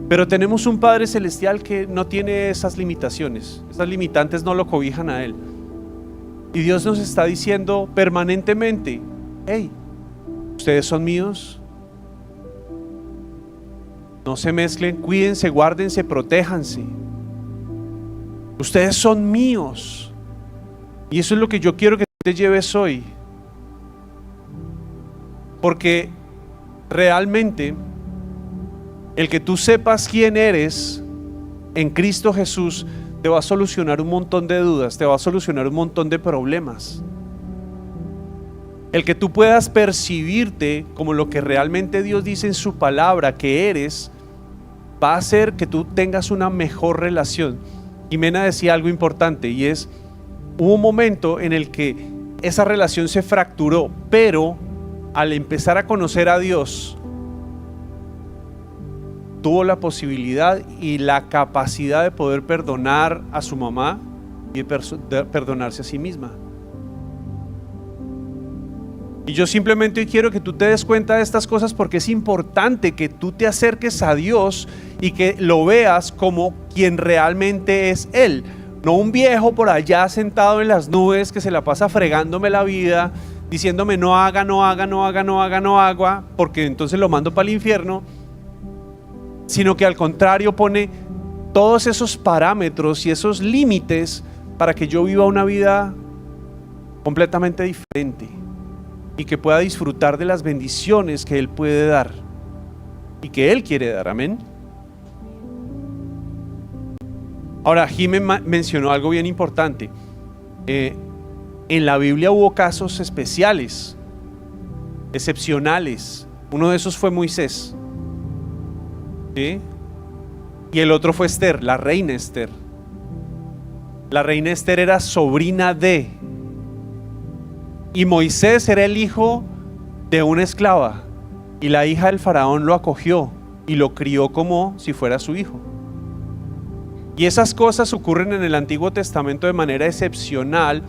pero tenemos un Padre Celestial que no tiene esas limitaciones. Esas limitantes no lo cobijan a Él. Y Dios nos está diciendo permanentemente, hey, ustedes son míos, no se mezclen, cuídense, guárdense, protéjanse. Ustedes son míos. Y eso es lo que yo quiero que te lleves hoy. Porque realmente el que tú sepas quién eres en Cristo Jesús te va a solucionar un montón de dudas, te va a solucionar un montón de problemas. El que tú puedas percibirte como lo que realmente Dios dice en su palabra que eres, va a hacer que tú tengas una mejor relación. Jimena decía algo importante y es, hubo un momento en el que esa relación se fracturó, pero al empezar a conocer a Dios, tuvo la posibilidad y la capacidad de poder perdonar a su mamá y de perdonarse a sí misma. Y yo simplemente hoy quiero que tú te des cuenta de estas cosas porque es importante que tú te acerques a Dios y que lo veas como quien realmente es Él. No un viejo por allá sentado en las nubes que se la pasa fregándome la vida, diciéndome no haga, porque entonces lo mando para el infierno. Sino que al contrario pone todos esos parámetros y esos límites para que yo viva una vida completamente diferente y que pueda disfrutar de las bendiciones que Él puede dar y que Él quiere dar. Amén. Ahora, Jimena mencionó algo bien importante. En la Biblia hubo casos especiales, excepcionales. Uno de esos fue Moisés, ¿sí? Y el otro fue Esther, la reina Esther. La reina Esther era sobrina de, y Moisés era el hijo de una esclava, y la hija del faraón lo acogió y lo crió como si fuera su hijo. Y esas cosas ocurren en el Antiguo Testamento de manera excepcional,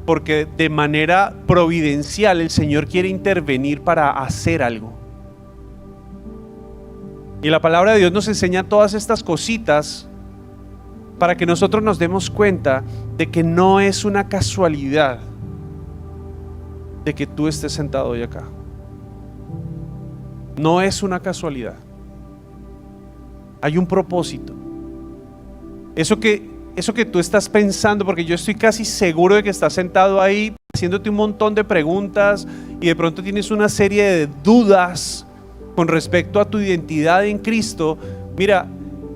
porque de manera providencial el Señor quiere intervenir para hacer algo. Y la palabra de Dios nos enseña todas estas cositas para que nosotros nos demos cuenta de que no es una casualidad de que tú estés sentado hoy acá. No es una casualidad. Hay un propósito. Eso que tú estás pensando, porque yo estoy casi seguro de que estás sentado ahí haciéndote un montón de preguntas y de pronto tienes una serie de dudas con respecto a tu identidad en Cristo. Mira,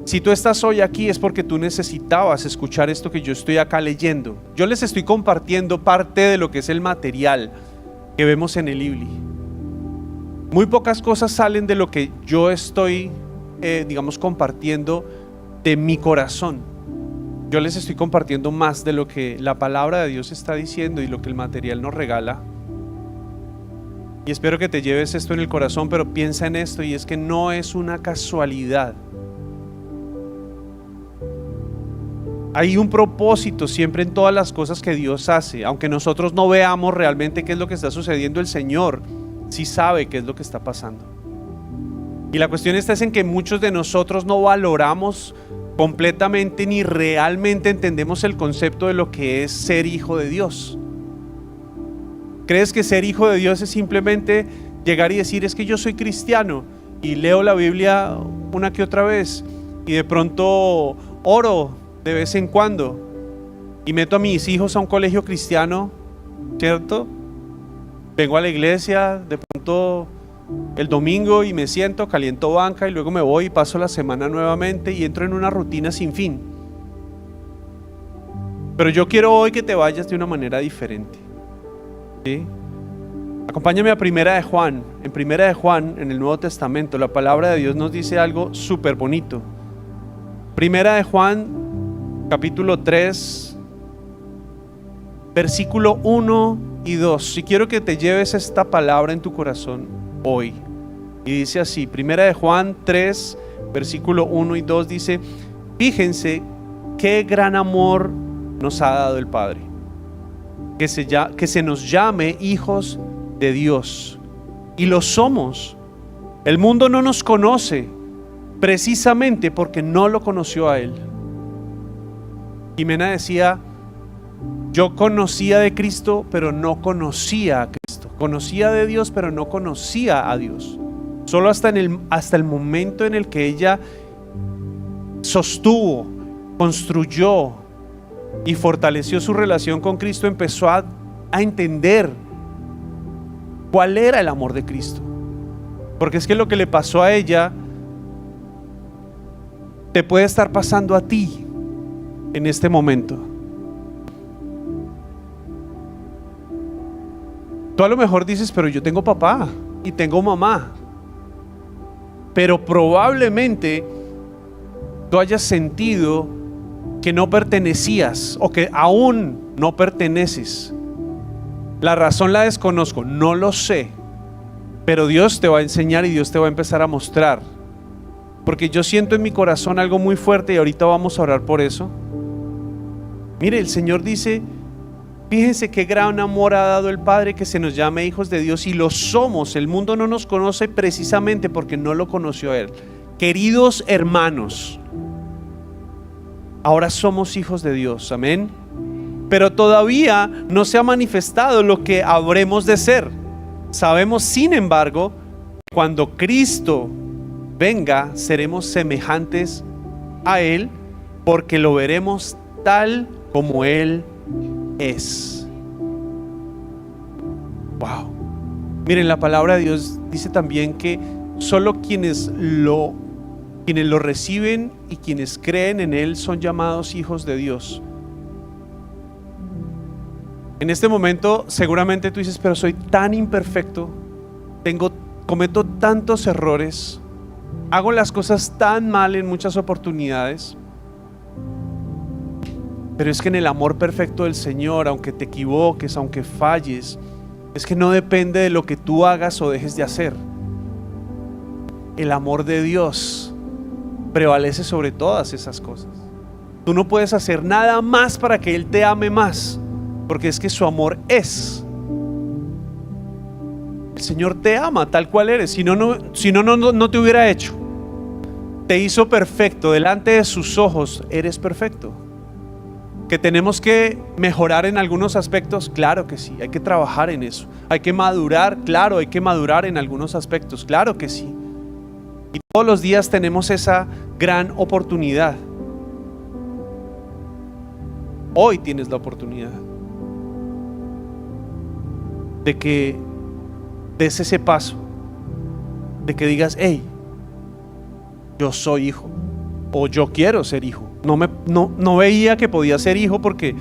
si tú estás hoy aquí es porque tú necesitabas escuchar esto que yo estoy acá leyendo. Yo les estoy compartiendo parte de lo que es el material que vemos en el Ibli. Muy pocas cosas salen de lo que yo estoy, compartiendo de mi corazón. Yo les estoy compartiendo más de lo que la palabra de Dios está diciendo y lo que el material nos regala. Y espero que te lleves esto en el corazón, pero piensa en esto, y es que no es una casualidad. Hay un propósito siempre en todas las cosas que Dios hace. Aunque nosotros no veamos realmente qué es lo que está sucediendo, el Señor sí sabe qué es lo que está pasando. Y la cuestión está en que muchos de nosotros no valoramos completamente ni realmente entendemos el concepto de lo que es ser hijo de Dios. ¿Crees que ser hijo de Dios es simplemente llegar y decir, es que yo soy cristiano y leo la Biblia una que otra vez y de pronto oro de vez en cuando y meto a mis hijos a un colegio cristiano, ¿cierto? Vengo a la iglesia de pronto el domingo y me siento, caliento banca y luego me voy y paso la semana nuevamente y entro en una rutina sin fin? Pero yo quiero hoy que te vayas de una manera diferente, ¿sí? Acompáñame a Primera de Juan. En Primera de Juan, en el Nuevo Testamento, la palabra de Dios nos dice algo súper bonito. Primera de Juan, capítulo 3, versículo 1 y 2. Si quiero que te lleves esta palabra en tu corazón hoy. Y dice así, Primera de Juan 3, versículo 1 y 2 dice: fíjense qué gran amor nos ha dado el Padre, que se nos llame hijos de Dios, y lo somos. El mundo no nos conoce precisamente porque no lo conoció a Él. Jimena decía, yo conocía de Cristo pero no conocía a Cristo, conocía de Dios pero no conocía a Dios. Solo hasta el momento en el que ella sostuvo, construyó y fortaleció su relación con Cristo, empezó a entender cuál era el amor de Cristo. Porque es que lo que le pasó a ella te puede estar pasando a ti en este momento. Tú a lo mejor dices, pero yo tengo papá y tengo mamá. Pero probablemente tú hayas sentido que no pertenecías o que aún no perteneces. La razón la desconozco, no lo sé, pero Dios te va a enseñar y Dios te va a empezar a mostrar, porque yo siento en mi corazón algo muy fuerte y ahorita vamos a orar por eso. Mire, el Señor dice, fíjense qué gran amor ha dado el Padre, que se nos llame hijos de Dios, y lo somos. El mundo no nos conoce precisamente porque no lo conoció a Él. Queridos hermanos, ahora somos hijos de Dios, amén. Pero todavía no se ha manifestado lo que habremos de ser. Sabemos, sin embargo, cuando Cristo venga, seremos semejantes a Él, porque lo veremos tal como Él es. Wow. Miren, la palabra de Dios dice también que solo quienes lo reciben y quienes creen en Él son llamados hijos de Dios. En este momento seguramente tú dices, pero soy tan imperfecto, cometo tantos errores, hago las cosas tan mal en muchas oportunidades. Pero es que en el amor perfecto del Señor, aunque te equivoques, aunque falles, es que no depende de lo que tú hagas o dejes de hacer. El amor de Dios prevalece sobre todas esas cosas. Tú no puedes hacer nada más para que Él te ame más, porque es que su amor es. El Señor te ama tal cual eres, si no te hubiera hecho. Te hizo perfecto, delante de sus ojos eres perfecto. ¿Que tenemos que mejorar en algunos aspectos? Claro que sí, hay que trabajar en eso. Hay que madurar, claro, hay que madurar en algunos aspectos, claro que sí. Y todos los días tenemos esa gran oportunidad. Hoy tienes la oportunidad de que des ese paso, de que digas, hey, yo soy hijo, o yo quiero ser hijo. No veía que podía ser hijo, porque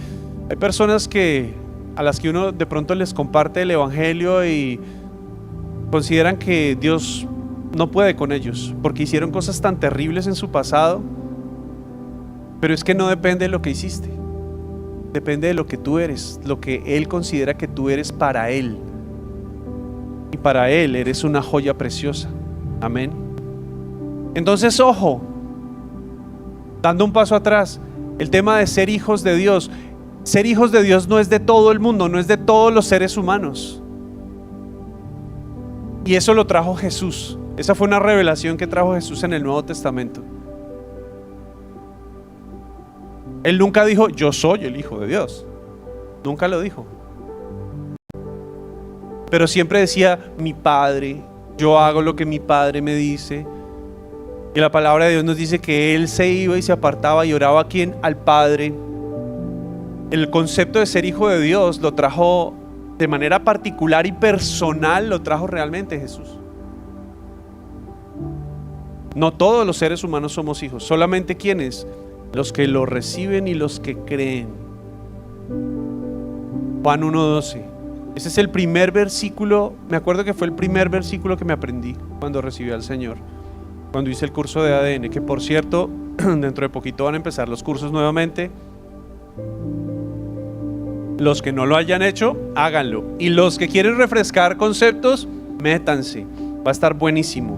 hay personas a las que uno de pronto les comparte el evangelio y consideran que Dios no puede con ellos porque hicieron cosas tan terribles en su pasado. Pero es que no depende de lo que hiciste, depende de lo que tú eres, lo que Él considera que tú eres para Él. Y para Él eres una joya preciosa. Amén. Entonces, ojo, dando un paso atrás, El tema de ser hijos de Dios. Ser hijos de Dios no es de todo el mundo, no es de todos los seres humanos. Y eso lo trajo Jesús. Esa fue una revelación que trajo Jesús en el Nuevo Testamento. Él nunca dijo, yo soy el Hijo de Dios. Nunca lo dijo. Pero siempre decía, mi Padre, yo hago lo que mi Padre me dice. Y la palabra de Dios nos dice que Él se iba y se apartaba y oraba ¿a quién? Al Padre. El concepto de ser hijo de Dios lo trajo de manera particular y personal, lo trajo realmente Jesús. No todos los seres humanos somos hijos, solamente ¿quiénes? Los que lo reciben y los que creen. Juan 1:12. Ese es el primer versículo, me acuerdo que fue el primer versículo que me aprendí cuando recibí al Señor, cuando hice el curso de ADN, que por cierto, dentro de poquito van a empezar los cursos nuevamente. Los que no lo hayan hecho, háganlo. Y los que quieren refrescar conceptos, métanse. Va a estar buenísimo.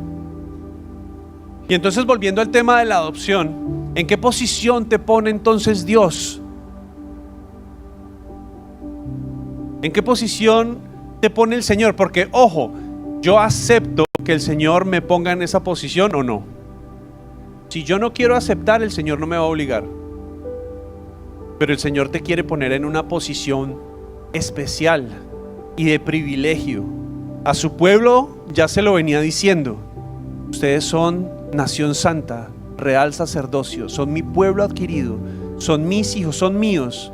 Y entonces, volviendo al tema de la adopción, ¿en qué posición te pone entonces Dios? ¿En qué posición te pone el Señor? Porque, ojo, yo acepto que el Señor me ponga en esa posición o no. Si yo no quiero aceptar, el Señor no me va a obligar. Pero el Señor te quiere poner en una posición especial y de privilegio. A su pueblo ya se lo venía diciendo: ustedes son nación santa, real sacerdocio, son mi pueblo adquirido, son mis hijos, son míos.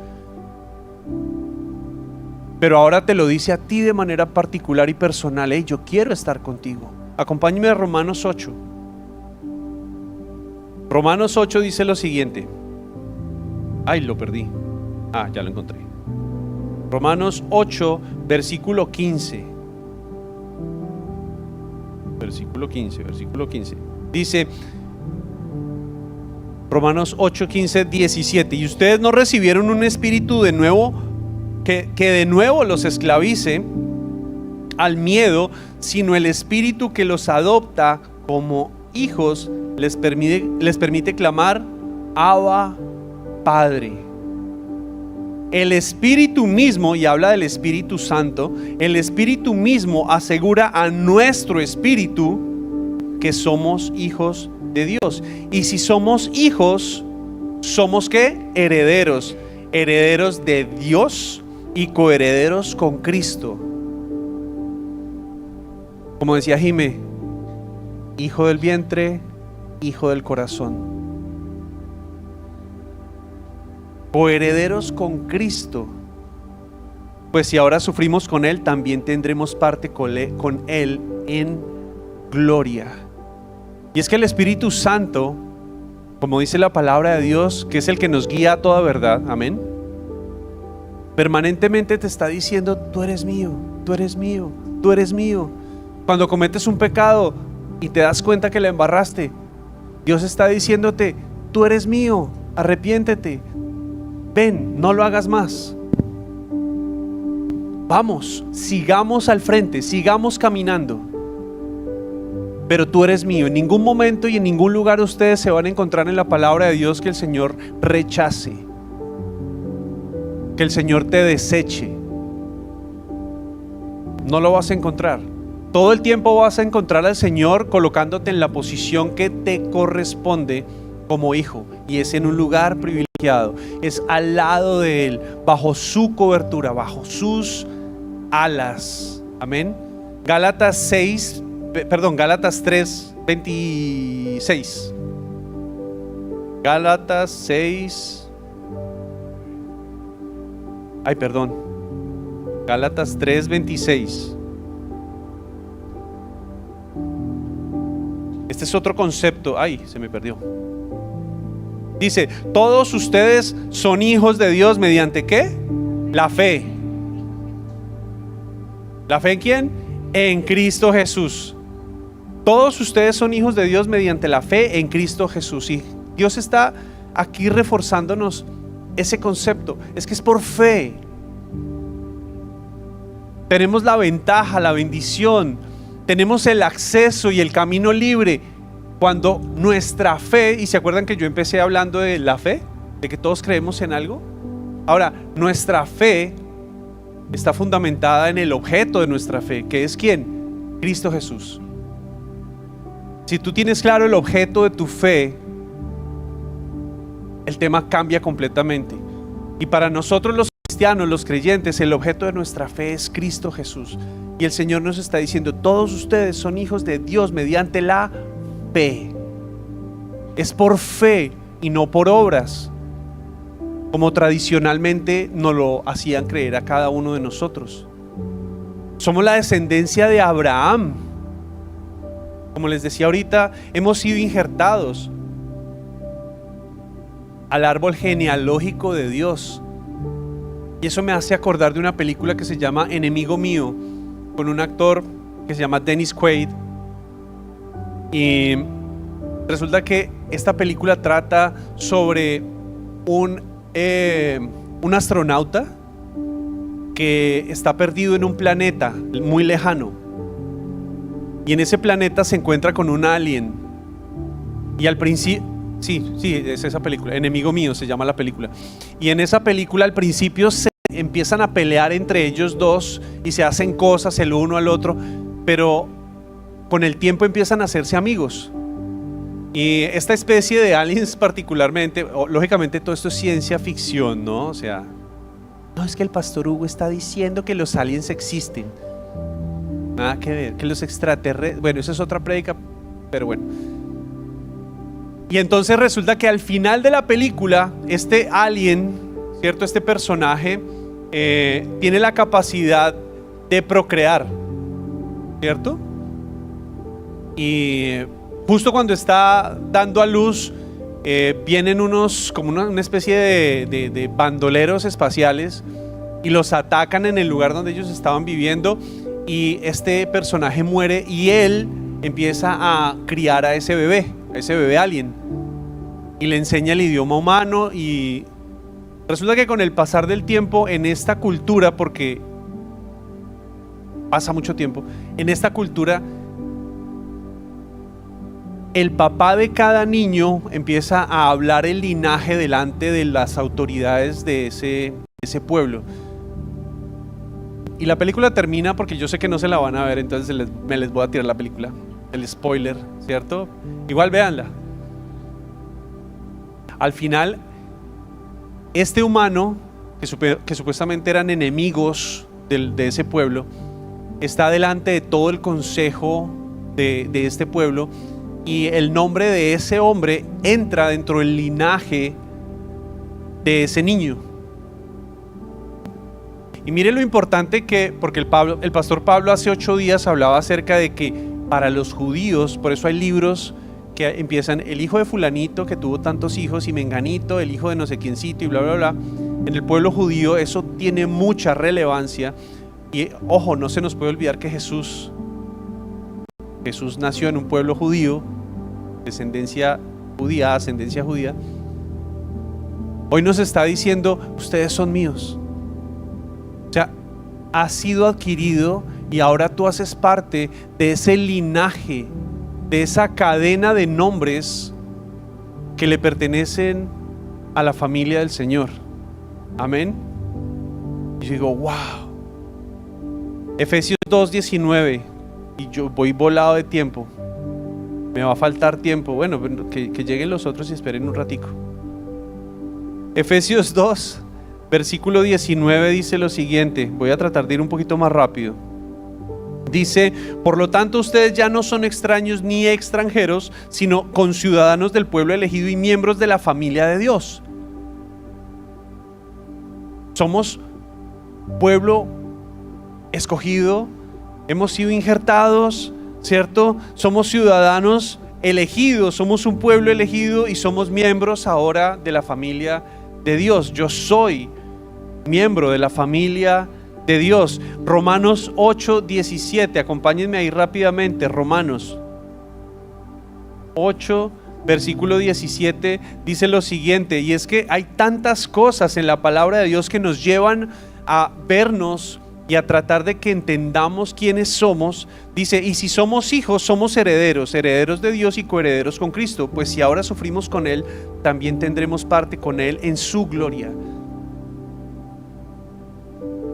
Pero ahora te lo dice a ti de manera particular y personal: hey, yo quiero estar contigo. Acompáñame a Romanos 8. Romanos 8 dice lo siguiente. Ay, lo perdí. Ya lo encontré. Romanos 8, versículo 15. Versículo 15. Dice Romanos 8, 15, 17. Y ustedes no recibieron un espíritu de nuevo que de nuevo los esclavice al miedo, sino el espíritu que los adopta como hijos, les permite clamar: Abba, Padre. El Espíritu mismo, y habla del Espíritu Santo, el Espíritu mismo asegura a nuestro espíritu que somos hijos de Dios. Y si somos hijos, ¿somos qué? Herederos. Herederos de Dios y coherederos con Cristo. Como decía Jimé, hijo del vientre, hijo del corazón. Coherederos con Cristo. Pues si ahora sufrimos con Él, también tendremos parte con Él en gloria. Y es que el Espíritu Santo, como dice la palabra de Dios, que es el que nos guía a toda verdad, amén, permanentemente te está diciendo: tú eres mío, tú eres mío, tú eres mío. Cuando cometes un pecado y te das cuenta que la embarraste, Dios está diciéndote: tú eres mío, arrepiéntete, ven, no lo hagas más. Vamos, sigamos al frente, sigamos caminando. Pero tú eres mío. En ningún momento y en ningún lugar ustedes se van a encontrar en la palabra de Dios que el Señor rechace, que el Señor te deseche. No lo vas a encontrar. Todo el tiempo vas a encontrar al Señor colocándote en la posición que te corresponde como hijo, y es en un lugar privilegiado, es al lado de Él, bajo su cobertura, bajo sus alas. Amén. Gálatas 3, 26. Gálatas 6. Gálatas 3, 26. Este es otro concepto. Se me perdió. Dice: todos ustedes son hijos de Dios mediante ¿qué? La fe. ¿La fe en quién? En Cristo Jesús. Todos ustedes son hijos de Dios mediante la fe en Cristo Jesús. Y Dios está aquí reforzándonos ese concepto. Es que es por fe. Tenemos la ventaja, la bendición, tenemos el acceso y el camino libre cuando nuestra fe, y se acuerdan que yo empecé hablando de la fe, de que todos creemos en algo. Ahora, nuestra fe está fundamentada en el objeto de nuestra fe, que es ¿quién? Cristo Jesús. Si tú tienes claro el objeto de tu fe, el tema cambia completamente. Y para nosotros los cristianos, los creyentes, el objeto de nuestra fe es Cristo Jesús. Y el Señor nos está diciendo, todos ustedes son hijos de Dios mediante la fe. Es por fe y no por obras, como tradicionalmente nos lo hacían creer a cada uno de nosotros. Somos la descendencia de Abraham. Como les decía ahorita, hemos sido injertados al árbol genealógico de Dios. Y eso me hace acordar de una película que se llama Enemigo Mío, con un actor que se llama Dennis Quaid. Y resulta que esta película trata sobre un astronauta que está perdido en un planeta muy lejano. Y en ese planeta se encuentra con un alien. Y al principio, sí, es esa película, Enemigo Mío se llama la película. Y en esa película al principio se empiezan a pelear entre ellos dos y se hacen cosas el uno al otro, pero con el tiempo empiezan a hacerse amigos. Y esta especie de aliens particularmente, lógicamente todo esto es ciencia ficción, ¿no? O sea, no es que el pastor Hugo está diciendo que los aliens existen. Nada que ver, que los extraterrestres, bueno, esa es otra prédica, pero bueno. Y entonces resulta que al final de la película, este alien, ¿cierto? Este personaje tiene la capacidad de procrear, ¿cierto? Y justo cuando está dando a luz, vienen unos, como una especie de bandoleros espaciales y los atacan en el lugar donde ellos estaban viviendo. Y este personaje muere y él empieza a criar a ese bebé alien, y le enseña el idioma humano. Y resulta que con el pasar del tiempo en esta cultura, porque pasa mucho tiempo, en esta cultura el papá de cada niño empieza a hablar el linaje delante de las autoridades de ese pueblo. Y la película termina, porque yo sé que no se la van a ver, entonces me les voy a tirar la película, el spoiler, ¿cierto? Igual véanla. Al final, este humano, que supuestamente eran enemigos de ese pueblo, está delante de todo el consejo de este pueblo, y el nombre de ese hombre entra dentro del linaje de ese niño. Y mire lo importante que, porque el pastor Pablo hace 8 días hablaba acerca de que para los judíos, por eso hay libros que empiezan, el hijo de fulanito que tuvo tantos hijos, y menganito, el hijo de no sé quiéncito, y bla, bla, bla. En el pueblo judío eso tiene mucha relevancia. Y ojo, no se nos puede olvidar que Jesús nació en un pueblo judío, descendencia judía, ascendencia judía. Hoy nos está diciendo, ustedes son míos. O sea, has sido adquirido y ahora tú haces parte de ese linaje, de esa cadena de nombres que le pertenecen a la familia del Señor. Amén. Y yo digo, wow. Efesios 2:19. Y yo voy volado de tiempo. Me va a faltar tiempo. Bueno, que lleguen los otros y esperen un ratico. Efesios 2, versículo 19 dice lo siguiente. Voy a tratar de ir un poquito más rápido. Dice, por lo tanto ustedes ya no son extraños ni extranjeros, sino conciudadanos del pueblo elegido y miembros de la familia de Dios. Somos pueblo escogido, hemos sido injertados, ¿cierto? Somos ciudadanos elegidos, somos un pueblo elegido y somos miembros ahora de la familia de Dios. Yo soy miembro de la familia de Dios. Romanos 8:17, acompáñenme ahí rápidamente. Romanos 8, versículo 17 dice lo siguiente, y es que hay tantas cosas en la palabra de Dios que nos llevan a vernos y a tratar de que entendamos quiénes somos, dice, y si somos hijos, somos herederos, herederos de Dios y coherederos con Cristo, pues si ahora sufrimos con Él, también tendremos parte con Él en su gloria.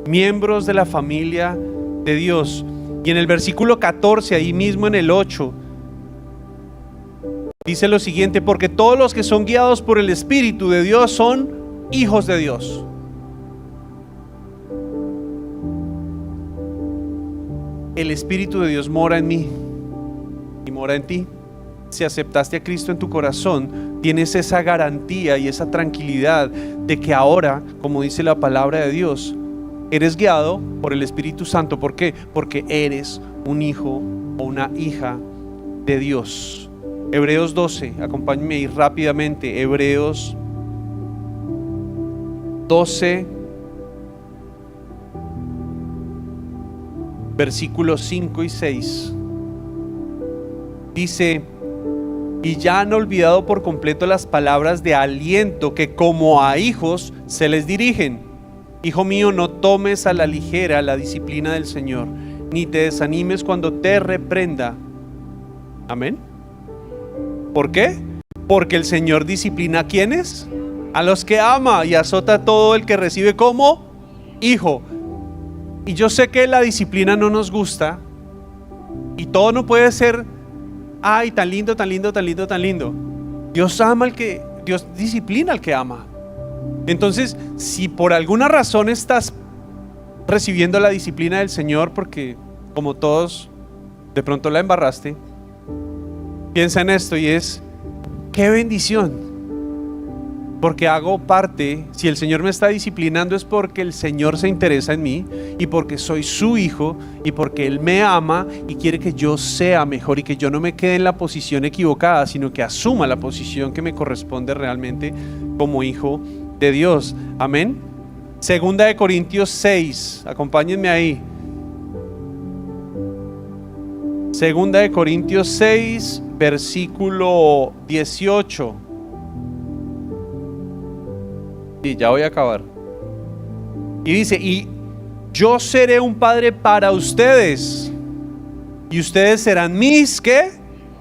Miembros de la familia de Dios. Y en el versículo 14, ahí mismo en el 8, dice lo siguiente: porque todos los que son guiados por el Espíritu de Dios son hijos de Dios. El Espíritu de Dios mora en mí y mora en ti. Si aceptaste a Cristo en tu corazón, tienes esa garantía y esa tranquilidad de que ahora, como dice la palabra de Dios, eres guiado por el Espíritu Santo. ¿Por qué? Porque eres un hijo o una hija de Dios. Hebreos 12, acompáñenme ahí rápidamente. Hebreos 12, versículos 5 y 6. Dice: y ya han olvidado por completo las palabras de aliento que como a hijos se les dirigen. Hijo mío, no tomes a la ligera la disciplina del Señor, ni te desanimes cuando te reprenda. Amén. ¿Por qué? Porque el Señor disciplina ¿a quiénes? A los que ama, y azota a todo el que recibe como hijo. Y yo sé que la disciplina no nos gusta, y todo no puede ser, ay, tan lindo, tan lindo, tan lindo, tan lindo. Dios disciplina al que ama. Entonces, si por alguna razón estás recibiendo la disciplina del Señor, porque como todos de pronto la embarraste, piensa en esto, y es: qué bendición, porque hago parte. Si el Señor me está disciplinando, es porque el Señor se interesa en mí, y porque soy su hijo, y porque Él me ama y quiere que yo sea mejor, y que yo no me quede en la posición equivocada, sino que asuma la posición que me corresponde realmente como hijo de Dios. Amén. Segunda de Corintios 6, acompáñenme ahí. Segunda de Corintios 6, versículo 18. Y ya voy a acabar. Y dice: y yo seré un padre para ustedes, y ustedes serán mis, ¿qué?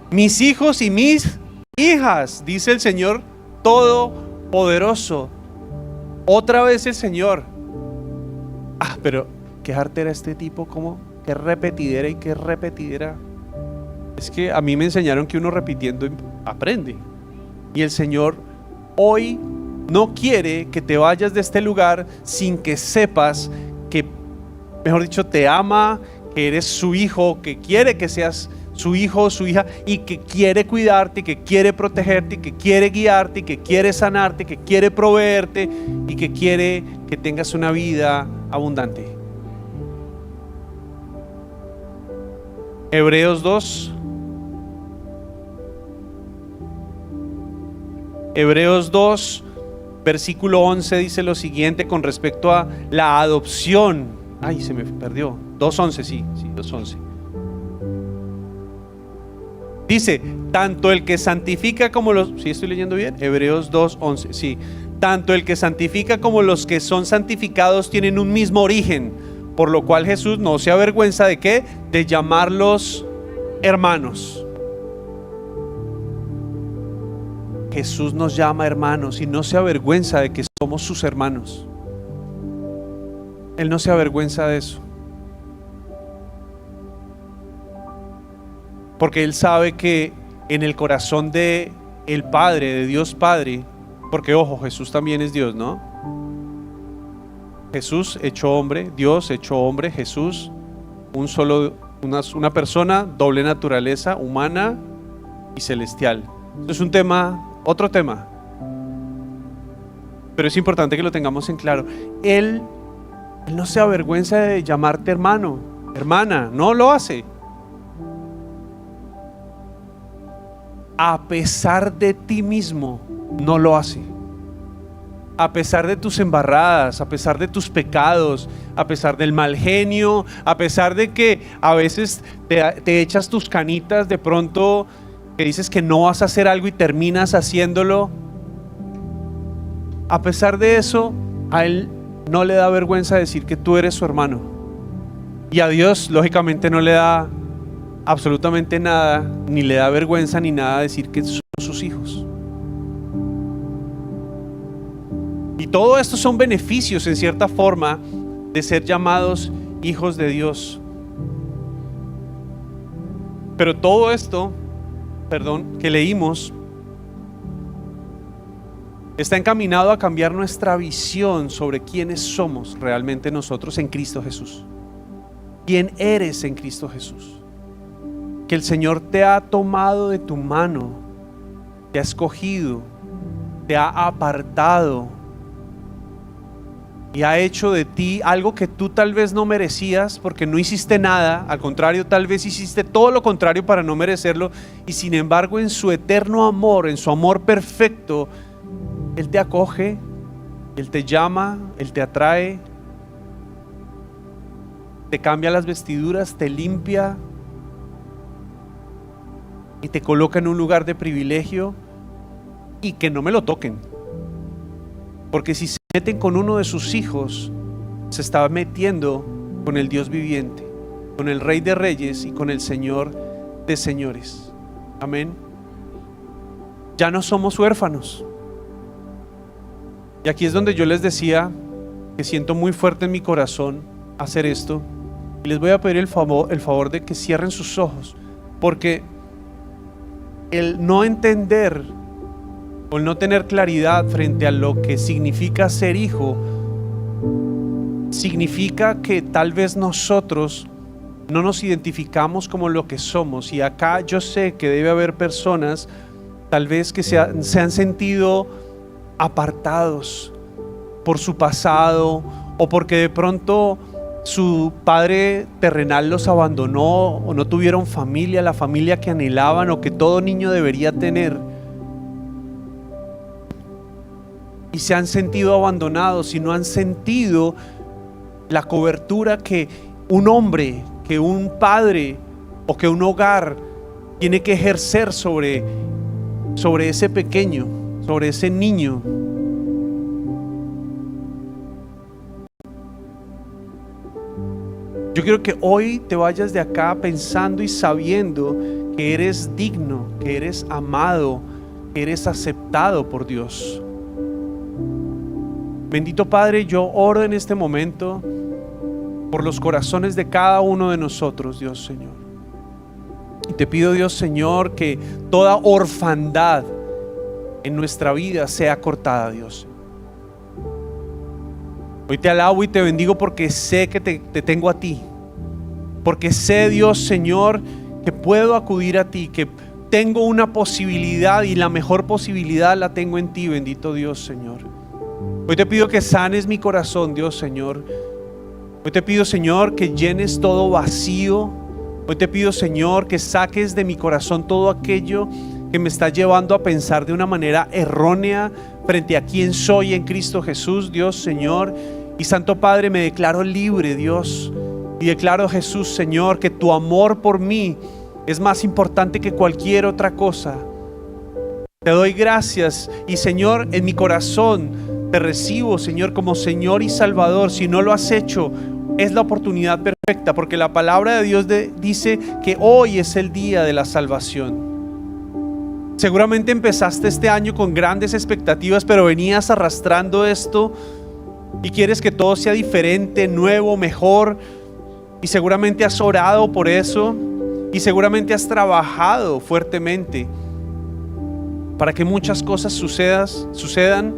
Mis hijos y mis hijas, dice el Señor Todopoderoso. Otra vez el Señor. Pero qué jartera este tipo, ¿cómo? Qué repetidera y qué repetidera. Es que a mí me enseñaron que uno repitiendo aprende. Y el Señor hoy no quiere que te vayas de este lugar sin que sepas que, mejor dicho, te ama, que eres su hijo, que quiere que seas su hijo o su hija, y que quiere cuidarte, que quiere protegerte, que quiere guiarte, que quiere sanarte, que quiere proveerte, y que quiere que tengas una vida abundante. Hebreos 2. Hebreos 2, versículo 11 dice lo siguiente con respecto a la adopción. Ay, se me perdió. 2:11, sí, 2:11. Dice: tanto el que santifica como los... ¿Sí estoy leyendo bien? Hebreos 2:11, sí. Tanto el que santifica como los que son santificados tienen un mismo origen, por lo cual Jesús no se avergüenza ¿de qué? De llamarlos hermanos. Jesús nos llama hermanos y no se avergüenza de que somos sus hermanos. Él no se avergüenza de eso, porque Él sabe que en el corazón de el Padre, de Dios Padre, porque ojo, Jesús también es Dios, ¿no? Jesús hecho hombre, Dios hecho hombre, Jesús, una persona, doble naturaleza, humana y celestial. Esto es un tema, otro tema, pero es importante que lo tengamos en claro. Él no se avergüenza de llamarte hermano, hermana, no lo hace. A pesar de ti mismo, no lo hace. A pesar de tus embarradas, a pesar de tus pecados, a pesar del mal genio, a pesar de que a veces te echas tus canitas de pronto, que dices que no vas a hacer algo y terminas haciéndolo. A pesar de eso, a Él no le da vergüenza decir que tú eres su hermano. Y a Dios, lógicamente, no le da absolutamente nada, ni le da vergüenza ni nada decir que son sus hijos. Y todo esto son beneficios, en cierta forma, de ser llamados hijos de Dios. Pero todo esto, que leímos, está encaminado a cambiar nuestra visión sobre quiénes somos realmente nosotros en Cristo Jesús. ¿Quién eres en Cristo Jesús? Que el Señor te ha tomado de tu mano, te ha escogido, te ha apartado y ha hecho de ti algo que tú tal vez no merecías porque no hiciste nada. Al contrario, tal vez hiciste todo lo contrario para no merecerlo, y sin embargo, en su eterno amor, en su amor perfecto, Él te acoge, Él te llama, Él te atrae, te cambia las vestiduras, te limpia y te coloca en un lugar de privilegio. Y que no me lo toquen, porque si se meten con uno de sus hijos, se está metiendo con el Dios viviente, con el Rey de Reyes y con el Señor de Señores. Amén. Ya no somos huérfanos. Y aquí es donde yo les decía que siento muy fuerte en mi corazón hacer esto, y les voy a pedir el favor de que cierren sus ojos, porque el no entender o el no tener claridad frente a lo que significa ser hijo, significa que tal vez nosotros no nos identificamos como lo que somos. Y acá yo sé que debe haber personas tal vez que se han sentido apartados por su pasado, o porque de pronto su padre terrenal los abandonó, o no tuvieron familia, la familia que anhelaban o que todo niño debería tener, y se han sentido abandonados y no han sentido la cobertura que un hombre, que un padre o que un hogar tiene que ejercer sobre ese pequeño, sobre ese niño. Yo quiero que hoy te vayas de acá pensando y sabiendo que eres digno, que eres amado, que eres aceptado por Dios. Bendito Padre, yo oro en este momento por los corazones de cada uno de nosotros, Dios Señor. Y te pido, Dios Señor, que toda orfandad en nuestra vida sea cortada, Dios. Hoy te alabo y te bendigo porque sé que te tengo a ti. Porque sé, Dios Señor, que puedo acudir a ti, que tengo una posibilidad, y la mejor posibilidad la tengo en ti, bendito Dios Señor. Hoy te pido que sanes mi corazón, Dios Señor. Hoy te pido, Señor, que llenes todo vacío. Hoy te pido, Señor, que saques de mi corazón todo aquello que me está llevando a pensar de una manera errónea frente a quién soy en Cristo Jesús, Dios Señor. Y Santo Padre, me declaro libre, Dios, y declaro, Jesús, Señor, que tu amor por mí es más importante que cualquier otra cosa. Te doy gracias, y Señor, en mi corazón te recibo, Señor, como Señor y Salvador. Si no lo has hecho, es la oportunidad perfecta, porque la palabra de Dios dice que hoy es el día de la salvación. Seguramente empezaste este año con grandes expectativas, pero venías arrastrando esto y quieres que todo sea diferente, nuevo, mejor, y seguramente has orado por eso, y seguramente has trabajado fuertemente para que muchas cosas sucedan.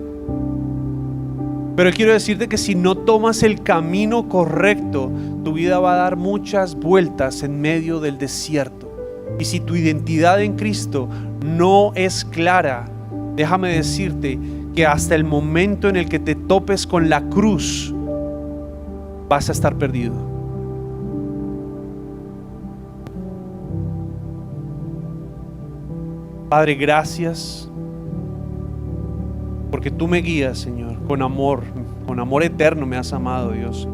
Pero quiero decirte que si no tomas el camino correcto, tu vida va a dar muchas vueltas en medio del desierto. Y si tu identidad en Cristo no es clara, déjame decirte que hasta el momento en el que te topes con la cruz, vas a estar perdido. Padre, gracias, porque tú me guías, Señor, con amor eterno me has amado, Dios.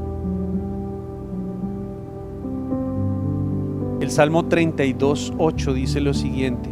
El Salmo 32:8 dice lo siguiente: